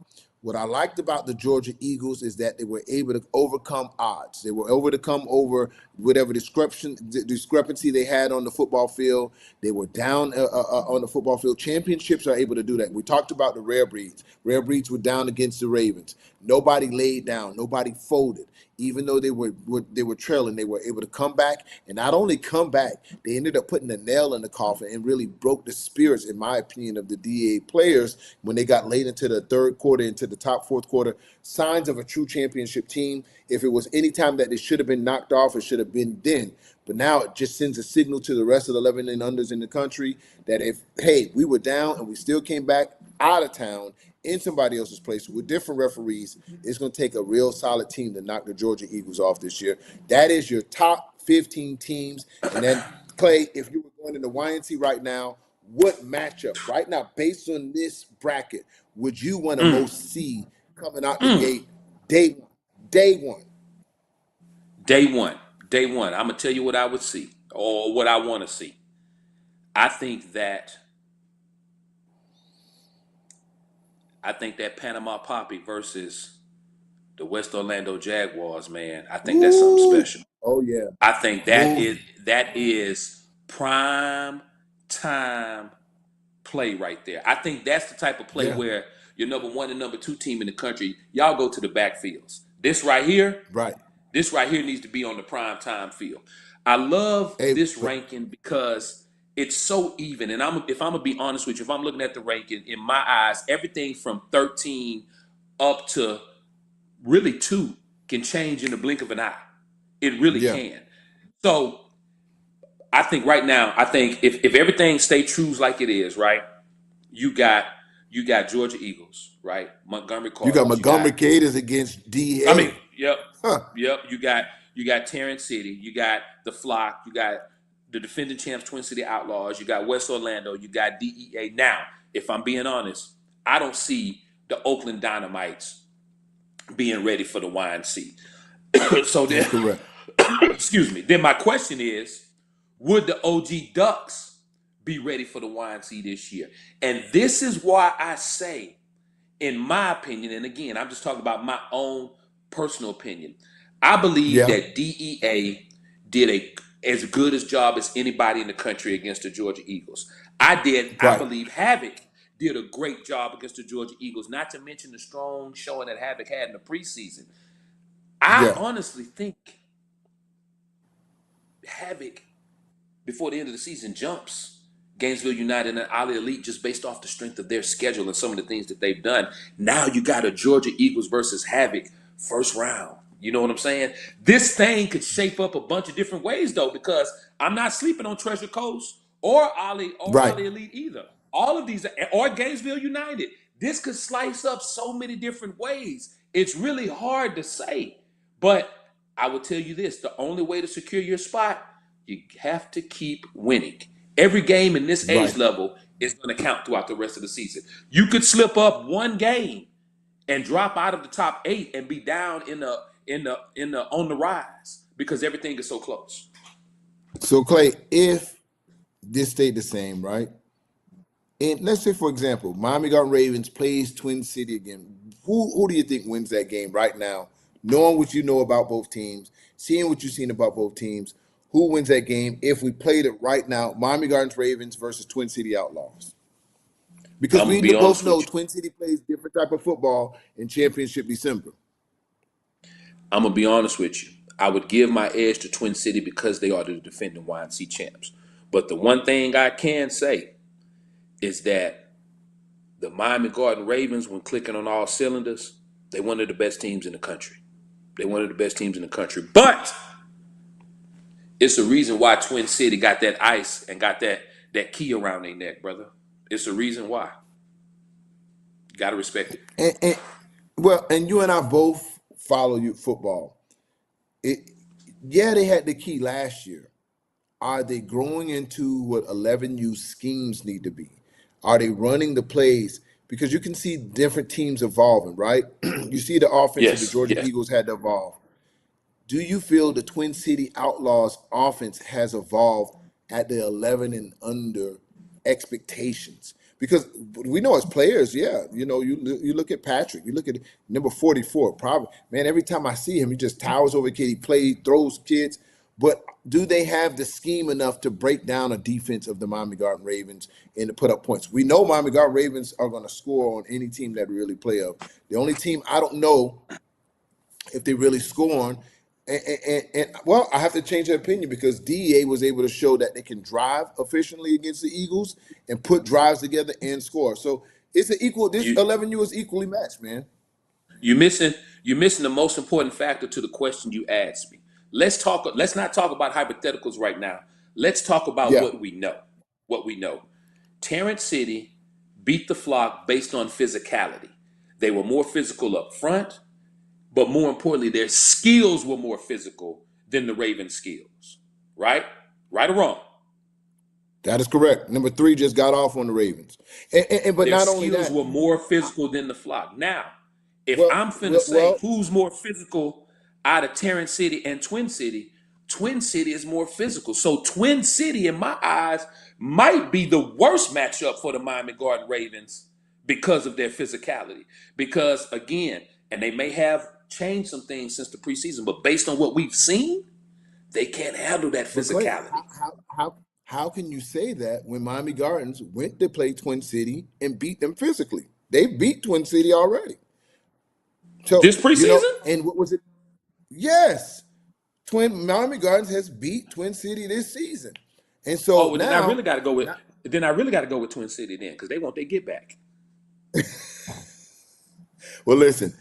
What I liked about the Georgia Eagles is that they were able to overcome odds. They were able to come over whatever discrepancy they had on the football field. They were down on the football field. Championships are able to do that. We talked about the rare breeds. Rare breeds were down against the Ravens. Nobody laid down. Nobody folded. Even though they were trailing, they were able to come back, and not only come back, they ended up putting a nail in the coffin and really broke the spirits, in my opinion, of the DA players when they got late into the third quarter, into the top fourth quarter. Signs of a true championship team. If it was any time that they should have been knocked off, it should have been then. But now it just sends a signal to the rest of the 11 and unders in the country that we were down and we still came back out of town in somebody else's place with different referees, it's going to take a real solid team to knock the Georgia Eagles off this year. That is your top 15 teams. And then, Clay, if you were going into YNC right now, what matchup right now, based on this bracket, would you want to most see coming out the gate day one? Day one. I'm going to tell you what I would see or what I want to see. I think that Panama Poppy versus the West Orlando Jaguars, man, I think that's something special. Oh, yeah. I think that is prime time play right there. I think that's the type of play where your number 1 and number 2 team in the country, y'all go to the backfields. This right here needs to be on the prime time field. I love this ranking because it's so even. And if I'm gonna be honest with you, if I'm looking at the ranking, in my eyes, everything from 13 up to really 2 can change in the blink of an eye. It really can. So I think right now, if everything stay true like it is, right? You got Georgia Eagles, right? Montgomery Cardinals. You got Montgomery Gators against DA. I mean, yep. You got Terrence City. You got the Flock. You got the defending champs, Twin City Outlaws. You got West Orlando. You got DEA. Now, if I'm being honest, I don't see the Oakland Dynamites being ready for the YNC. So then, correct. excuse me. Then my question is, would the OG Ducks be ready for the YNC this year. And this is why I say, in my opinion, and again, I'm just talking about my own personal opinion, I believe Yeah. that DEA did as good a job as anybody in the country against the Georgia Eagles. I Right. believe Havoc did a great job against the Georgia Eagles, not to mention the strong showing that Havoc had in the preseason. I Yeah. honestly think Havoc, before the end of the season, jumps Gainesville United and Ali Elite just based off the strength of their schedule and some of the things that they've done. Now you got a Georgia Eagles versus Havoc first round. You know what I'm saying? This thing could shape up a bunch of different ways though, because I'm not sleeping on Treasure Coast or Right. Ali Elite either. All of these, or Gainesville United. This could slice up so many different ways. It's really hard to say. But I will tell you this, the only way to secure your spot, you have to keep winning. Every game in this age Right. level is going to count throughout the rest of the season. You could slip up one game and drop out of the top 8 and be down in the on the rise because everything is so close. So Clay, if this stayed the same, right? And let's say, for example, Miami Garden Ravens plays Twin City again. Who do you think wins that game right now? Knowing what you know about both teams, seeing what you've seen about both teams, who wins that game if we played it right now? Miami Gardens Ravens versus Twin City Outlaws. Because I'm gonna we be both honest with know you. Twin City plays different type of football in Championship December. I'm gonna be honest with you. I would give my edge to Twin City because they are the defending YNC champs. But the one thing I can say is that the Miami Garden Ravens, when clicking on all cylinders, they one of the best teams in the country. They one of the best teams in the country. But it's a reason why Twin City got that ice and got that key around their neck, brother. It's a reason why. You gotta respect it. And you and I both follow you football. It, yeah, they had the key last year. Are they growing into what 11U schemes need to be? Are they running the plays? Because you can see different teams evolving, right? You see the offense of the Yes, Georgia yes. Eagles had to evolve. Do you feel the Twin City Outlaws offense has evolved at the 11 and under expectations? Because we know as players, yeah, you look at Patrick, you look at number 44, probably, man, every time I see him, he just towers over a kid, he plays, throws kids. But do they have the scheme enough to break down a defense of the Miami Garden Ravens and to put up points? We know Miami Garden Ravens are going to score on any team that really play up. The only team I don't know if they really score on. Well, I have to change that opinion because DEA was able to show that they can drive efficiently against the Eagles and put drives together and score. So it's an equal. This You 11U is equally matched, man. you missing you're missing the most important factor to the question you asked me. Let's not talk about hypotheticals right now. Let's talk about Yeah. what we know. What we know. Terrence City beat the Flock based on physicality. They were more physical up front, but more importantly, their skills were more physical than the Ravens' skills. Right? Right or wrong? That is correct. Number 3 just got off on the Ravens, but Their not only skills that. were more physical than the Flock. Now, if Well, I'm finna well, say well who's more physical out of Terrence City and Twin City, Twin City is more physical. So Twin City, in my eyes, might be the worst matchup for the Miami Garden Ravens because of their physicality. Because again, and they may have changed some things since the preseason, but based on what we've seen, they can't handle that but Clay, physicality. how can you say that when Miami Gardens went to play Twin City and beat them physically? They beat Twin City already. So This preseason? and what was it? Yes. Miami Gardens has beat Twin City this season. And Oh, so well, then I really now, got to go with now then I really got to go with Twin City then because they want their get back. well, listen,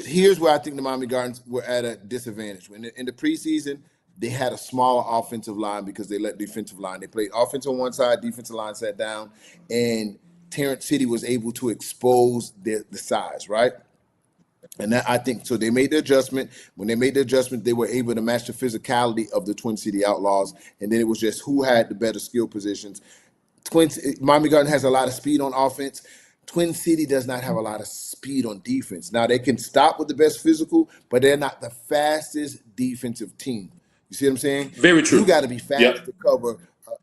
here's where I think the Miami Gardens were at a disadvantage. When in the preseason, they had a smaller offensive line because they let defensive line. They played offense on one side, defensive line sat down, and Terrence City was able to expose the size, right? And that, I think so. They made the adjustment. When they made the adjustment, they were able to match the physicality of the Twin City Outlaws, and then it was just who had the better skill positions. Miami Garden has a lot of speed on offense. Twin City does not have a lot of speed on defense. Now they can stop with the best physical, but they're not the fastest defensive team. You see what I'm saying? Very You true. got to be Yep. fast to cover.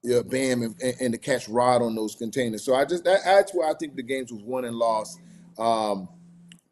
yeah, Bam, and to catch Rod on those containers. So that's where I think the games was won and lost.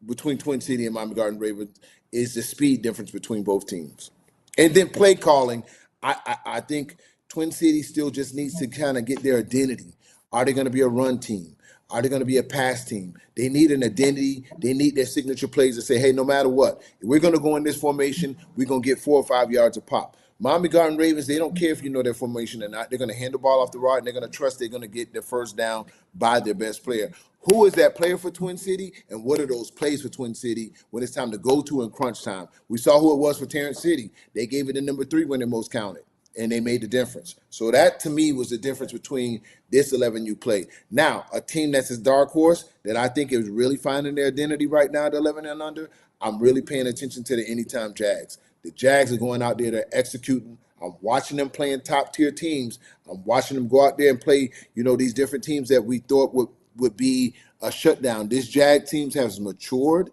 Between Twin City and Miami Garden Ravens is the speed difference between both teams. And then play calling, I think Twin City still just needs to kind of get their identity. Are they going to be a run team? Are they going to be a pass team? They need an identity. They need their signature plays to say, hey, no matter what, if we're going to go in this formation, we're going to get 4 or 5 yards a pop. Miami Garden Ravens, they don't care if you know their formation or not. They're going to hand the ball off the rod, and they're going to trust they're going to get their first down by their best player. Who is that player for Twin City, and what are those plays for Twin City when it's time to go to in crunch time? We saw who it was for Terrence City. They gave it a number 3 when they most counted, and they made the difference. So that, to me, was the difference between this 11U play. Now, a team that's a dark horse that I think is really finding their identity right now at 11 and under, I'm really paying attention to the Anytime Jags. The Jags are going out there, they're executing. I'm watching them playing top-tier teams. I'm watching them go out there and play, these different teams that we thought would be a shutdown. This Jag teams has matured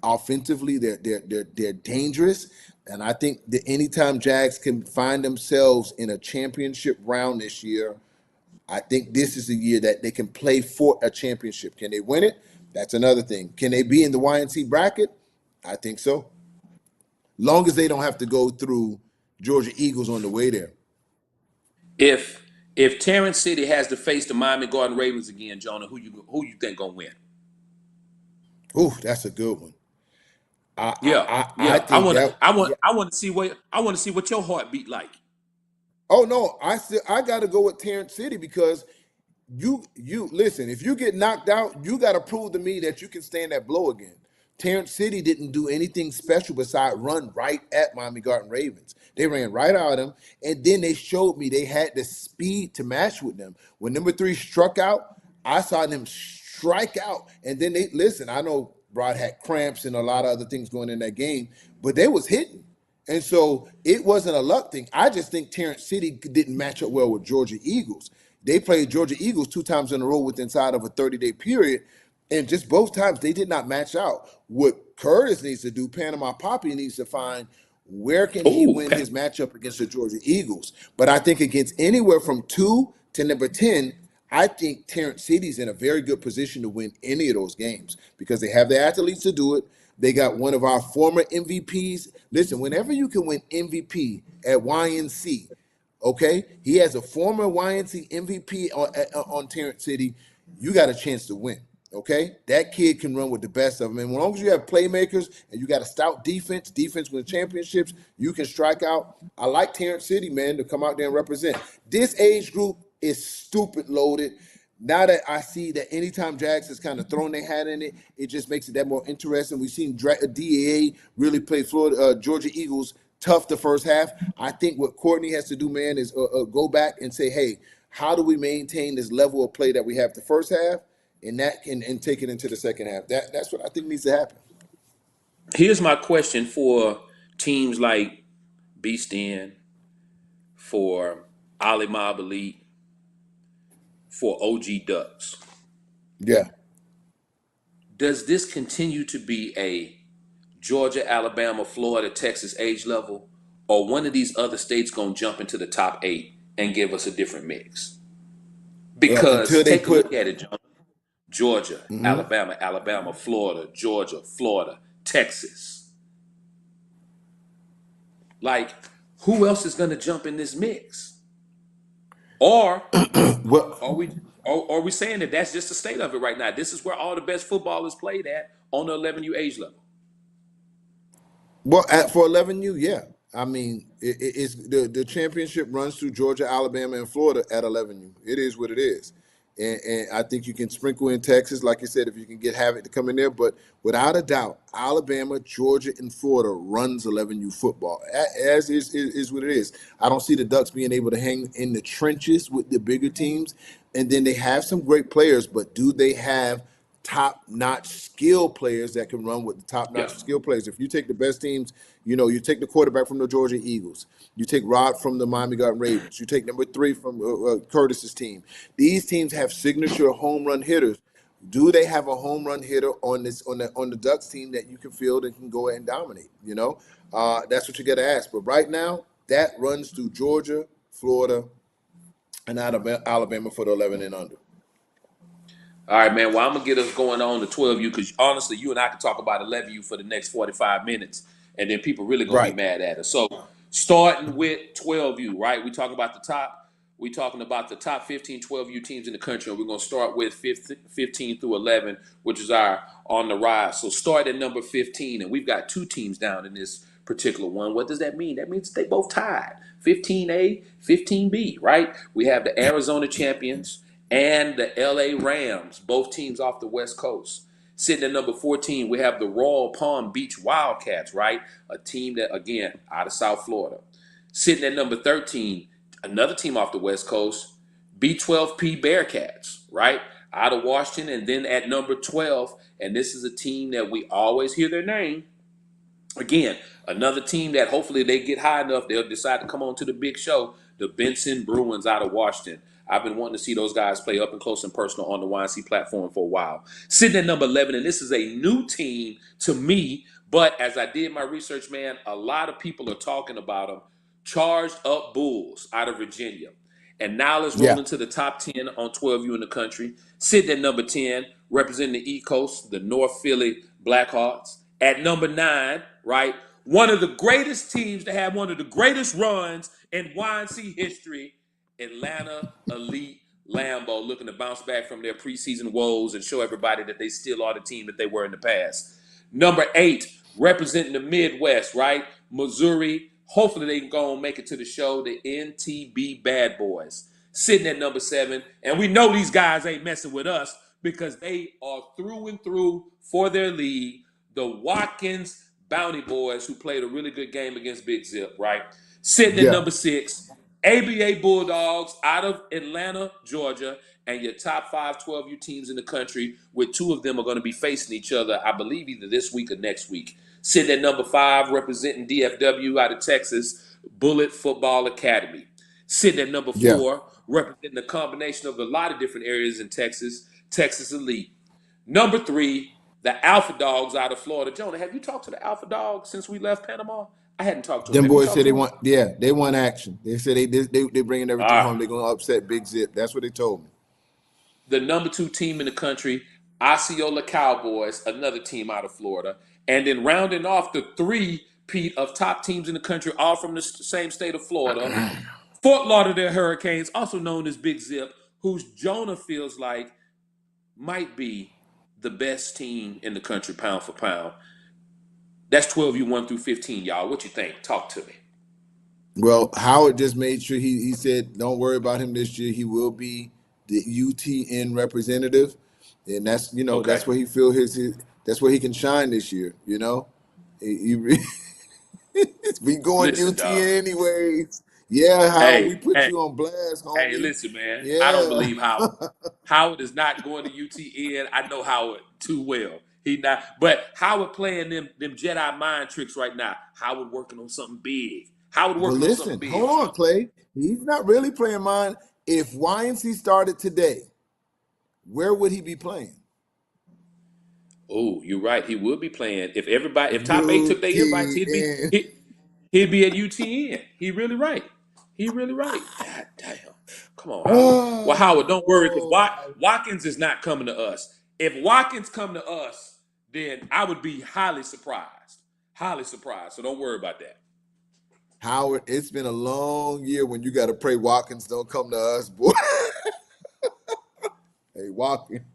offensively. They're dangerous, and I think the Anytime Jags can find themselves in a championship round this year, I think this is the year that they can play for a championship. Can they win it? That's another thing. Can they be in the YNC bracket? I think so. Long as they don't have to go through Georgia Eagles on the way there. If Terrence City has to face the Miami Garden Ravens again, Jonah, who you think gonna win? Ooh, that's a good one. I want to see what your heart beat like. Oh no, I got to go with Terrence City because you listen. If you get knocked out, you got to prove to me that you can stand that blow again. Terrence City didn't do anything special besides run right at Miami Garden Ravens. They ran right at them, and then they showed me they had the speed to match with them. When number 3 struck out, I saw them strike out, and then they listen. I know Rod had cramps and a lot of other things going in that game, but they was hitting. And so it wasn't a luck thing. I just think Terrence City didn't match up well with Georgia Eagles. They played Georgia Eagles 2 times in a row within inside of a 30-day period, and just both times they did not match out. What Curtis needs to do, Panama Poppy needs to find where can he win his matchup against the Georgia Eagles. But I think against anywhere from 2 to number 10, I think Terrence City's in a very good position to win any of those games because they have the athletes to do it. They got one of our former MVPs. Listen, whenever you can win MVP at YNC, okay, he has a former YNC MVP on Terrence City, you got a chance to win, okay? That kid can run with the best of them. And as long as you have playmakers and you got a stout defense wins championships, you can strike out. I like Terrence City, man, to come out there and represent. This age group is stupid loaded. Now that I see that Anytime Jags has kind of thrown their hat in it, it just makes it that more interesting. We've seen DAA really play Georgia Eagles tough the first half. I think what Courtney has to do, man, is go back and say, hey, how do we maintain this level of play that we have the first half and take it into the second half? That's what I think needs to happen. Here's my question for teams like Beast In, for Ali Mob Elite, for OG Ducks. Yeah. Does this continue to be a Georgia, Alabama, Florida, Texas age level, or one of these other states going to jump into the top 8 and give us a different mix? Because take a look at it, John. Georgia, Alabama, Florida, Georgia, Florida, Texas. Like, who else is going to jump in this mix? Or are we saying that that's just the state of it right now? This is where all the best football is played at on the 11U age level. Well, for 11U, yeah. I mean, it's the championship runs through Georgia, Alabama, and Florida at 11U. It is what it is. And I think you can sprinkle in Texas, like you said, if you can get Havoc to come in there. But without a doubt, Alabama, Georgia, and Florida runs 11U football, as is what it is. I don't see the Ducks being able to hang in the trenches with the bigger teams. And then they have some great players, but do they have top-notch skill players that can run with the top-notch skill players? If you take the best teams, you take the quarterback from the Georgia Eagles, you take Rod from the Miami Garden Ravens, you take number 3 from Curtis's team. These teams have signature home run hitters. Do they have a home run hitter on the Ducks team that you can field and can go ahead and dominate? That's what you got to ask. But right now, that runs through Georgia, Florida, and out of Alabama for the 11 and under. All right, man. Well, I'm gonna get us going on to 12U because honestly, you and I can talk about 11U for the next 45 minutes, and then people really gonna be Right. mad at us. So, starting with 12U, right? We talking about the top. We talking about the top 15 12U teams in the country, and we're gonna start with 15 through 11, which is our on the rise. So, start at number 15, and we've got two teams down in this particular one. What does that mean? That means they both tied. 15A, 15B, right? We have the Arizona champions and the LA Rams, both teams off the West Coast. Sitting at number 14, we have the Royal Palm Beach Wildcats, right? A team that, again, out of South Florida. Sitting at number 13, another team off the West Coast, B12P Bearcats, right? Out of Washington. And then at number 12, and this is a team that we always hear their name, again, another team that hopefully they get high enough, they'll decide to come on to the big show, the Benson Bruins out of Washington. I've been wanting to see those guys play up and close and personal on the YNC platform for a while. Sitting at number 11, and this is a new team to me, but as I did my research, man, a lot of people are talking about them. Charged Up Bulls out of Virginia. And now let's roll Yeah. into the top 10 on 12U in the country. Sitting at number 10, representing the East Coast, the North Philly Blackhawks. At number 9, right, one of the greatest teams to have one of the greatest runs in YNC history, Atlanta Elite Lambeau, looking to bounce back from their preseason woes and show everybody that they still are the team that they were in the past. Number 8, representing the Midwest, right, Missouri. Hopefully they can go and make it to the show, the NTB Bad Boys. Sitting at number 7, and we know these guys ain't messing with us because they are through and through for their league, the Watkins Bounty Boys, who played a really good game against Big Zip, right? Sitting at Yeah. number 6, ABA Bulldogs out of Atlanta, Georgia, and your top 5 12U teams in the country, with 2 of them are going to be facing each other, I believe, either this week or next week. Sitting at number 5, representing DFW out of Texas, Bullet Football Academy. Sitting at number Yeah. 4, representing a combination of a lot of different areas in Texas, Texas Elite. Number 3, the Alpha Dogs out of Florida. Jonah, have you talked to the Alpha Dogs since we left Panama? I hadn't talked to them. Them Have you boys talked said to they them? want, yeah, they want action. They said they bringing All everything home. right. They're gonna upset Big Zip. That's what they told me. The number 2 team in the country, Osceola Cowboys, another team out of Florida. And then rounding off the 3-peat of top teams in the country, all from the same state of Florida, Fort Lauderdale Hurricanes, also known as Big Zip, whose Jonah feels like might be the best team in the country pound for pound. That's 12U 1 through 15, y'all. What you think? Talk to me. Well, Howard just made sure he said, don't worry about him this year. He will be the UTN representative, and that's Okay. that's where he feel his that's where he can shine this year. We going Listen, dog. UTN anyways. Yeah, Howard, we Hey, put hey, you on blast, hey, homie. listen, man. I don't Yeah. believe Howard. Howard is not going to UTN. I know Howard too well. He not, but Howard playing them Jedi mind tricks right now. Howard working on something big. Howard But working on something listen, big. hold on, Clay. He's not really playing mine. If YNC started today, where would he be playing? Oh, you're right. He will be playing. If top 8 took their invites, UTN. he'd be at UTN. He really right. He really right. God damn. Come on, Howard. Well, Howard, don't worry, because Oh, Watkins is not coming to us. If Watkins come to us, then I would be highly surprised. Highly surprised. So don't worry about that. Howard, it's been a long year when you got to pray Watkins don't come to us, boy. Hey, Watkins.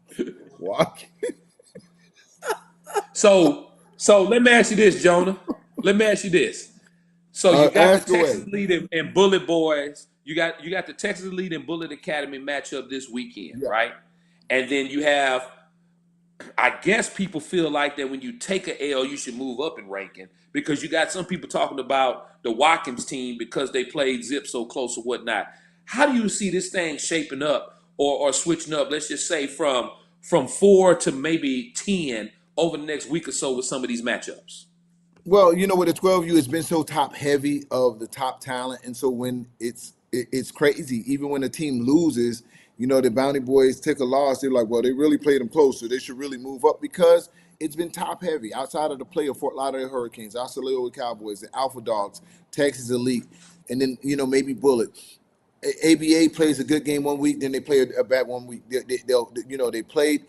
So let me ask you this, Jonah. Let me ask you this. So you got Ask the Texas away. Elite and Bullet Boys. You got the Texas Elite and Bullet Academy matchup this weekend, Yeah. right? And then you have, I guess people feel like that when you take an L, you should move up in ranking because you got some people talking about the Watkins team because they played Zip so close or whatnot. How do you see this thing shaping up or switching up? Let's just say from 4 to maybe 10 over the next week or so with some of these matchups. Well, with the 12U, it's been so top heavy of the top talent, and so when it's crazy. Even when the team loses, the Bounty Boys take a loss. They're like, well, they really played them close, so they should really move up because it's been top heavy. Outside of the play of Fort Lauderdale Hurricanes, Osceola Cowboys, the Alpha Dogs, Texas Elite, and then maybe Bullet. ABA plays a good game one week, then they play a bad one week. They played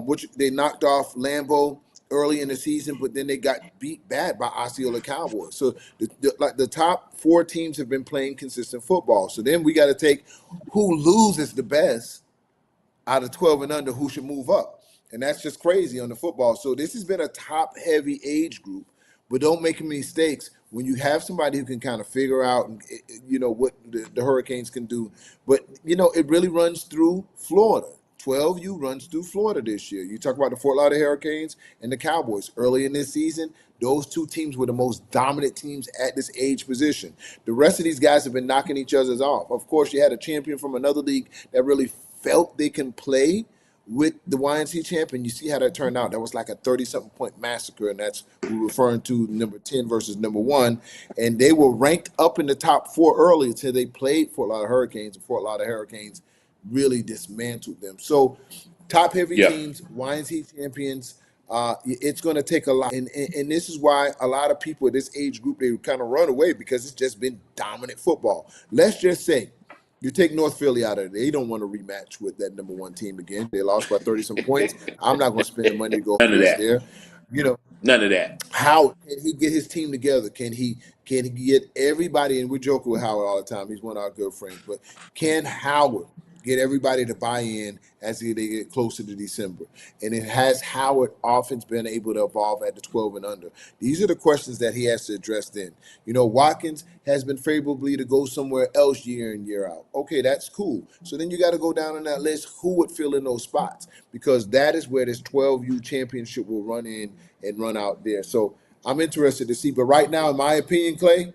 which they knocked off Lambeau early in the season, but then they got beat bad by Osceola Cowboys. So the top four teams have been playing consistent football. So then we got to take who loses the best out of 12 and under, who should move up. And that's just crazy on the football. So this has been a top heavy age group, but don't make any mistakes. When you have somebody who can kind of figure out, what the Hurricanes can do, but it really runs through Florida. 12U runs through Florida this year. You talk about the Fort Lauderdale Hurricanes and the Cowboys. Early in this season, those two teams were the most dominant teams at this age position. The rest of these guys have been knocking each other's off. Of course, you had a champion from another league that really felt they can play with the YNC champion. You see how that turned out. That was like a 30-something point massacre, and that's we're referring to number 10 versus number 1. And they were ranked up in the top 4 early until they played Fort Lauderdale Hurricanes, and Fort Lauderdale Hurricanes really dismantled them. So top-heavy teams, YNC champions, it's going to take a lot. And this is why a lot of people at this age group, they kind of run away because it's just been dominant football. Let's just say, you take North Philly out of it. They don't want to rematch with that number 1 team again. They lost by 30-some points. I'm not going to spend the money to go None of that. there. None of that. How can he get his team together? Can he get everybody? And we're joking with Howard all the time. He's one of our good friends. But can Howard get everybody to buy in as they get closer to December? And it has Howard offense been able to evolve at the 12 and under? These are the questions that he has to address then. Watkins has been favorably to go somewhere else year in, year out. Okay, that's cool. So then you got to go down on that list. Who would fill in those spots? Because that is where this 12U championship will run in and run out there. So I'm interested to see. But right now, in my opinion, Clay,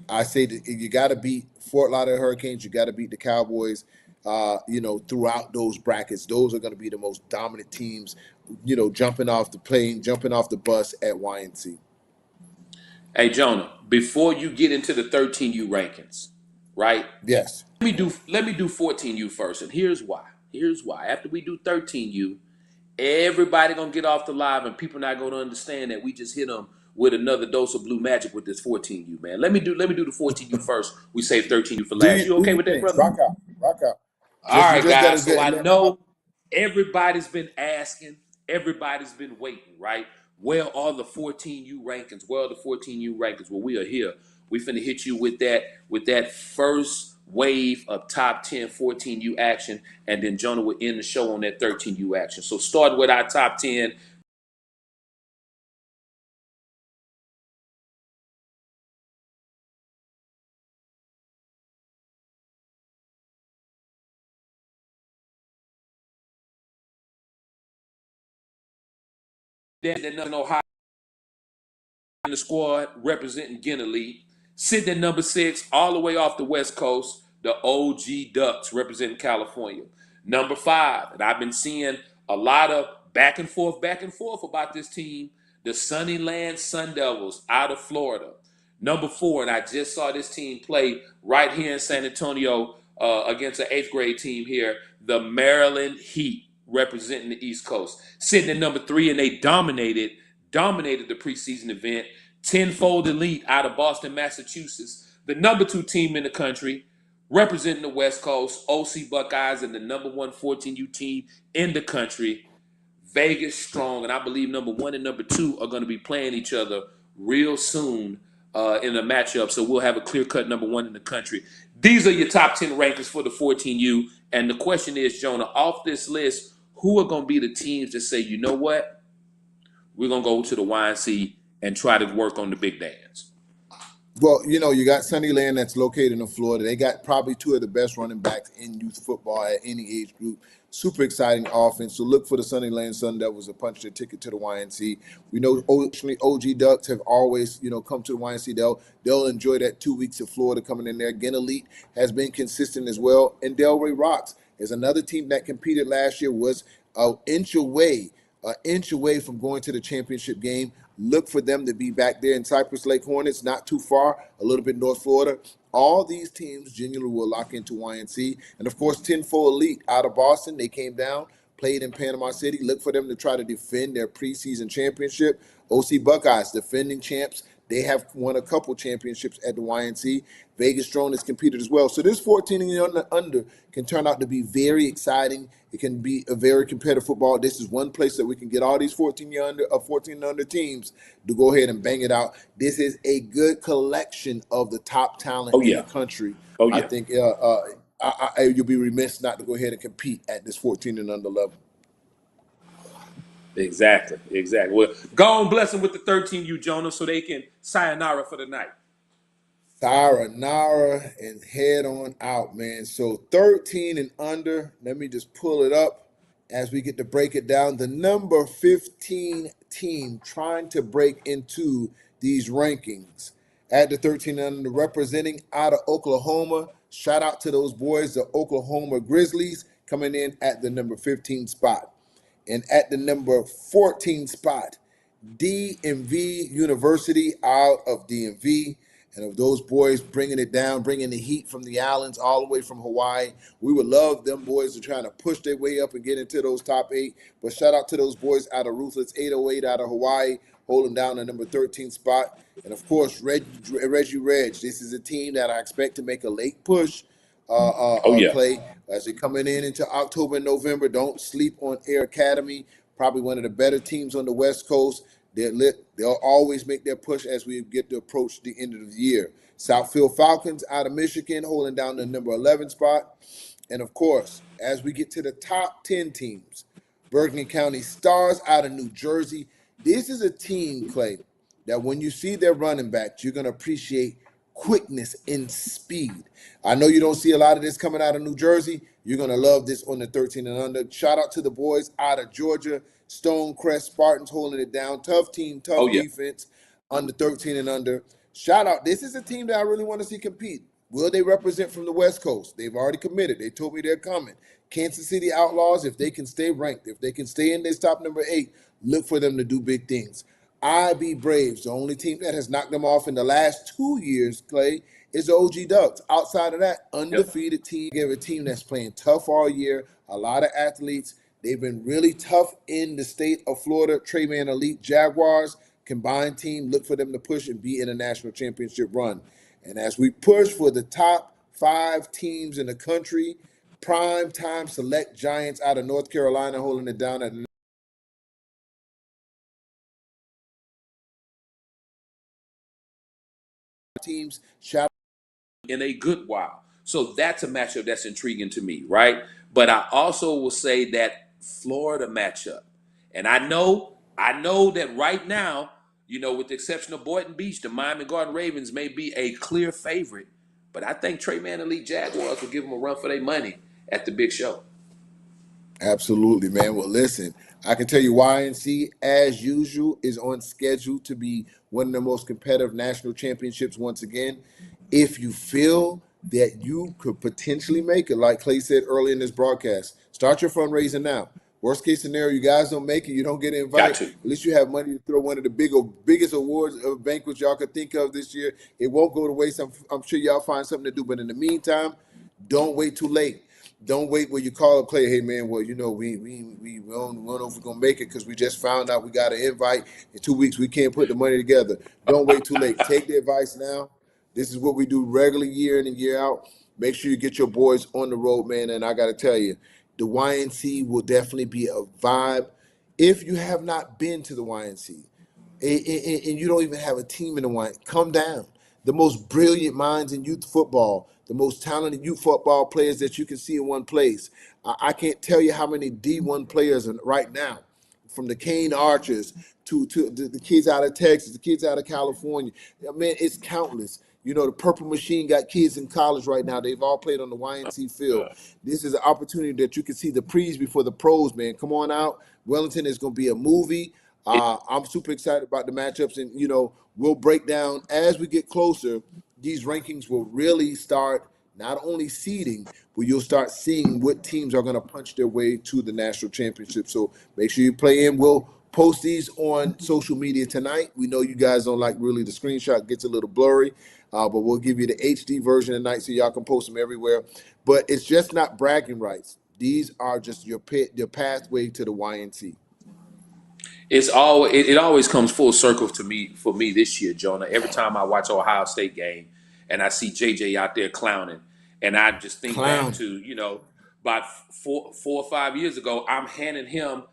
I say that you got to beat Fort Lauderdale Hurricanes. You got to beat the Cowboys. Throughout those brackets, those are going to be the most dominant teams, jumping off the plane, jumping off the bus at YNC. Hey, Jonah, before you get into the 13U rankings, right? Yes. Let me do 14U first, and here's why. After we do 13U, everybody gonna get off the live, and people not gonna understand that we just hit them with another dose of blue magic with this 14U, man. Let me do the 14U first. We save 13U for last. You okay with that, brother? Rock out. All right, guys. So I know everybody's been asking, everybody's been waiting, right? Where are the 14U rankings? Well, we are here. We finna hit you with that first wave of top 10 14U action, and then Jonah will end the show on that 13U action. So start with our top 10. Then Ohio in the squad representing Guinea. Sitting at number 6, all the way off the West Coast, the OG Ducks representing California. Number 5, and I've been seeing a lot of back and forth about this team, the Sunnyland Sun Devils out of Florida. Number 4, and I just saw this team play right here in San Antonio against an 8th grade team here, the Maryland Heat representing the East Coast. Sitting at number 3, and they dominated the preseason event. Tenfold Elite out of Boston, Massachusetts, the number 2 team in the country, representing the West Coast, OC Buckeyes, and the number 1 14U team in the country, Vegas Strong. And I believe number 1 and number 2 are going to be playing each other real soon in a matchup. So we'll have a clear-cut number 1 in the country. These are your top 10 rankings for the 14U. And the question is, Jonah, off this list, who are going to be the teams that say, you know what? We're going to go to the YNC and try to work on the big dance? Well, you got Sunnyland that's located in Florida. They got probably 2 of the best running backs in youth football at any age group. Super exciting offense. So look for the Sunnyland Sun Devils to punch their ticket to the YNC. We know OG Ducks have always, come to the YNC. They'll enjoy that 2 weeks of Florida coming in there. Again, Elite has been consistent as well. And Delray Rocks is another team that competed last year, was an inch away from going to the championship game. Look for them to be back there in Cypress Lake Hornets, not too far, a little bit North Florida. All these teams genuinely will lock into YNC. And, of course, Tenfold Elite out of Boston. They came down, played in Panama City. Look for them to try to defend their preseason championship. OC Buckeyes, defending champs. They have won a couple championships at the YNC. Vegas Drone has competed as well. So this 14 and under can turn out to be very exciting. It can be a very competitive football. This is one place that we can get all these 14 and under teams to go ahead and bang it out. This is a good collection of the top talent Oh in the yeah. country. Oh I yeah. think you'll be remiss not to go ahead and compete at this 14 and under level. Exactly. Well, go and bless them with the 13U, Jonah, so they can sayonara for the night. Sayonara and head on out, man. So 13 and under. Let me just pull it up as we get to break it down. The number 15 team trying to break into these rankings at the 13 and under, representing out of Oklahoma. Shout out to those boys, the Oklahoma Grizzlies, coming in at the number 15 spot. And at the number 14 spot, DMV University out of DMV. And of those boys bringing it down, bringing the heat from the islands all the way from Hawaii. We would love them boys to trying to push their way up and get into those top 8. But shout out to those boys out of Ruthless 808 out of Hawaii, holding down the number 13 spot. And of course, Reggie Reg. This is a team that I expect to make a late push. Oh yeah. Clay, as they're coming in into October and November. Don't sleep on Air Academy, probably one of the better teams on the West Coast. They'll always make their push as we get to approach the end of the year. Southfield Falcons out of Michigan holding down the number 11 spot. And of course, as we get to the top 10 teams, Bergen County Stars out of New Jersey. This is a team, Clay, that when you see their running backs, you're going to appreciate quickness and speed. I know you don't see a lot of this coming out of New Jersey. You're going to love this on the 13 and under. Shout out to the boys out of Georgia, Stonecrest Spartans holding it down. Tough team, Oh tough yeah. defense under 13 and under. Shout out. This is a team that I really want to see compete. Will they represent from the West Coast? They've already committed. They told me they're coming. Kansas City Outlaws, if they can stay ranked, if they can stay in this top number 8, look for them to do big things. IB Braves, the only team that has knocked them off in the last 2 years, Clay, is the OG Ducks. Outside of that, undefeated team. Give a team that's playing tough all year, a lot of athletes. They've been really tough in the state of Florida. Trayman Elite Jaguars, combined team, look for them to push and be in a national championship run. And as we push for the top 5 teams in the country, prime time select Giants out of North Carolina holding it down at teams. Shout In a good while. So that's a matchup that's intriguing to me, right? But I also will say that Florida matchup. And I know that right now, with the exception of Boynton Beach, the Miami Garden Ravens may be a clear favorite. But I think Trayman Elite Jaguars will give them a run for their money at the big show. Absolutely, man. Well, listen, I can tell you YNC, as usual, is on schedule to be one of the most competitive national championships once again. If you feel that you could potentially make it, like Clay said earlier in this broadcast, start your fundraising now. Worst case scenario, you guys don't make it, you don't get invited. Got to. At least you have money to throw one of the biggest awards or banquets y'all could think of this year. It won't go to waste. I'm sure y'all find something to do. But in the meantime, don't wait too late. Don't wait where you call up Clay. Hey man, well we don't know if we're gonna make it because we just found out we got an invite in 2 weeks. We can't put the money together. Don't wait too late. Take the advice now. This is what we do regularly, year in and year out. Make sure you get your boys on the road, man. And I got to tell you, the YNC will definitely be a vibe. If you have not been to the YNC and you don't even have a team in the YNC, come down. The most brilliant minds in youth football, the most talented youth football players that you can see in one place. I can't tell you how many D1 players right now, from the Kane Archers to the kids out of Texas, the kids out of California. Man, it's countless. The Purple Machine got kids in college right now. They've all played on the YNC field. This is an opportunity that you can see the pre's before the pros, man. Come on out. Wellington is going to be a movie. I'm super excited about the matchups, and we'll break down as we get closer. These rankings will really start not only seeding, but you'll start seeing what teams are going to punch their way to the national championship. So make sure you play in. We'll post these on social media tonight. We know you guys don't like really the screenshot gets a little blurry, but we'll give you the HD version tonight so y'all can post them everywhere. But it's just not bragging rights. These are just your pathway to the YNC. It always comes full circle to me for me this year, Jonah. Every time I watch Ohio State game and I see JJ out there clowning, and I just think back Clown. to about 4 or 5 years ago, I'm handing him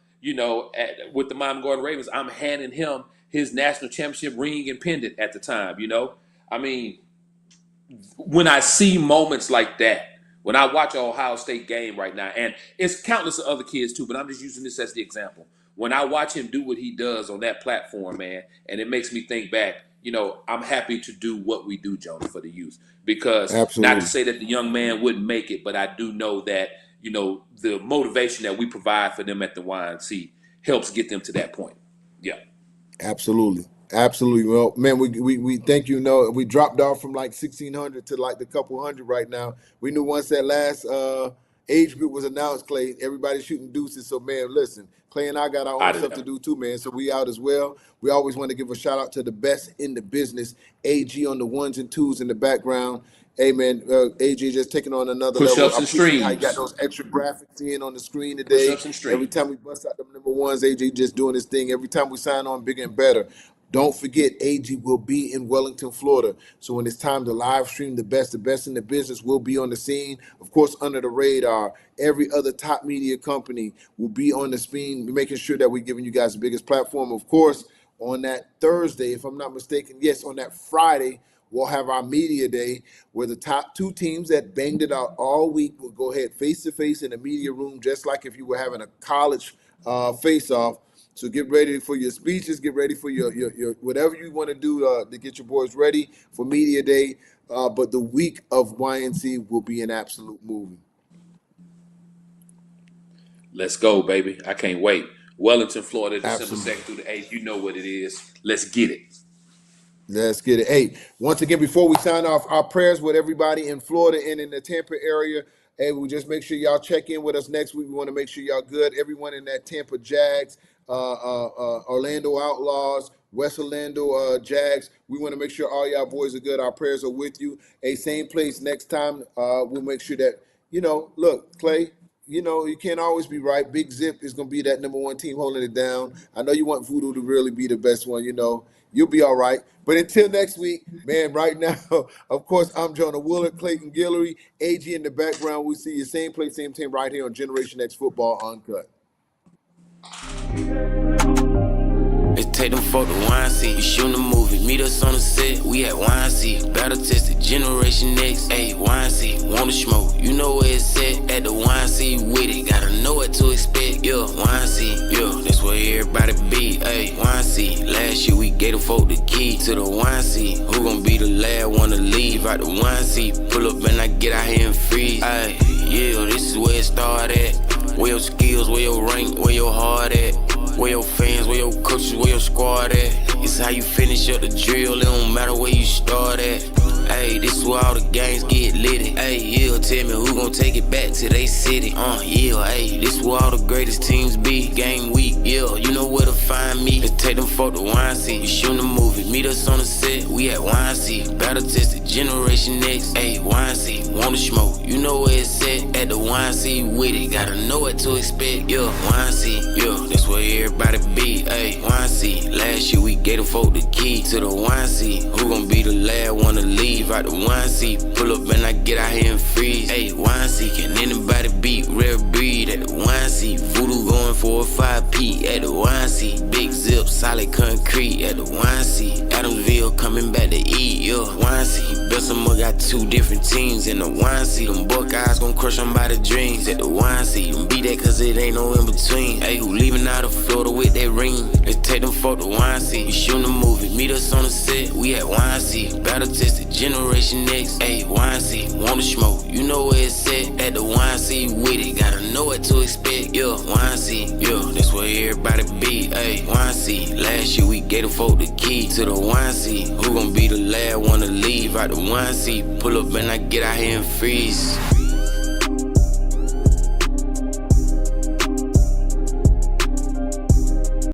with the Miami Gordon Ravens, I'm handing him his national championship ring and pendant at the time. I mean, when I see moments like that, when I watch an Ohio State game right now, and it's countless of other kids too, but I'm just using this as the example. When I watch him do what he does on that platform, man, and it makes me think back, I'm happy to do what we do, Jonah, for the youth. Because not to Absolutely. say that the young man wouldn't make it, but I do know that, the motivation that we provide for them at the YNC helps get them to that point. Yeah. Absolutely. Absolutely. Well, man, we thank you. We dropped off from like 1,600 to like the couple hundred right now. We knew once that last age group was announced, Clay, everybody's shooting deuces. So, man, listen, Clay and I got our own Out of stuff there. to do too, man. So we out as well. We always want to give a shout out to the best in the business. AG on the ones and twos in the background. Hey, man, AJ just taking on another level. Push-ups I and appreciate how you got streams. those extra graphics in on the screen today. Push-ups and Every streams. time we bust out the number ones, AJ just doing his thing. Every time we sign on, bigger and better. Don't forget, AG will be in Wellington, Florida. So when it's time to live stream the best in the business will be on the scene. Of course, under the radar, every other top media company will be on the screen, making sure that we're giving you guys the biggest platform. Of course, on that Thursday, if I'm not mistaken, yes, on that Friday, we'll have our media day where the top two teams that banged it out all week will go ahead face-to-face in the media room, just like if you were having a college face-off. So get ready for your speeches, get ready for your whatever you want to do to get your boys ready for media day. But the week of YNC will be an absolute movie. Let's go, baby. I can't wait. Wellington, Florida, December Absolutely. 2nd through the 8th. You know what it is. Let's get it. Let's get it. Hey, once again, before we sign off, our prayers with everybody in Florida and in the Tampa area. Hey, we just make sure y'all check in with us next week. We want to make sure y'all good. Everyone in that Tampa Jags, Orlando Outlaws, West Orlando Jags. We want to make sure all y'all boys are good. Our prayers are with you. Hey, same place next time. We'll make sure that, look, Clay, you can't always be right. Big Zip is going to be that number one team holding it down. I know you want Voodoo to really be the best one, You'll be all right. But until next week, man, right now, of course, I'm Jonah Willard, Clayton Guillory, AG in the background. We see you same place, same team right here on Generation X Football Uncut. Let's take them for the YNC. We shooting a movie. Meet us on the set. We at YNC. Battle tested. Generation X. Ayy, YNC. Wanna smoke. You know where it's at. At the YNC with it. Gotta know what to expect. Yeah, YNC. Yeah, that's where everybody be. Ayy, YNC. Last year we gave the folk the key to the YNC. Who gon' be the last one to leave out the YNC? Pull up and I get out here and freeze. Ayy, yeah, this is where it started at. Where your skills, where your rank, where your heart at. Where your fans, where your coaches, where your squad at. It's how you finish up the drill, it don't matter where you start at. Hey, this is where all the gangs get litty. Hey, yeah, tell me who gon' take it back to they city. Yeah, hey, this is where all the greatest teams be. Game week, yeah, you know where to find me. Let's take them for the YNC. We shooting a movie, meet us on the set. We at YNC, battle tested, Generation X. Hey, YNC, wanna smoke, you know where it's at. At the YNC with it, gotta know what to expect. Yeah, YNC, yeah, that's where everybody be. Hey, YNC, last year we gave the folk the key to the YNC. Who gon' be the last one to leave out the YNC? Pull up and I get out here and freeze. Hey, YNC, can anybody beat rare breed at the YNC? Voodoo going for a 5P at the YNC. Big Zip, solid concrete at the YNC. Adamsville coming back to eat, yeah. YNC, Bessemer got two different teams in the YNC. Them Buckeyes gon' crush them by the dreams at the YNC. Beat that cause it ain't no in between. Hey, who leaving out of Florida with that ring? Let's take them for the YNC. We shooting a movie, meet us on the set. We at YNC, battle tested, Generation X. Hey, YNC, wanna smoke, you know where it's at. At the YNC with it, gotta know what to expect. Yeah, YNC, yeah, that's where everybody be. Hey, YNC, last year we gave the folk the key to the YNC. Who gon' be the last one to leave out the YNC? Pull up and I get out here and freeze.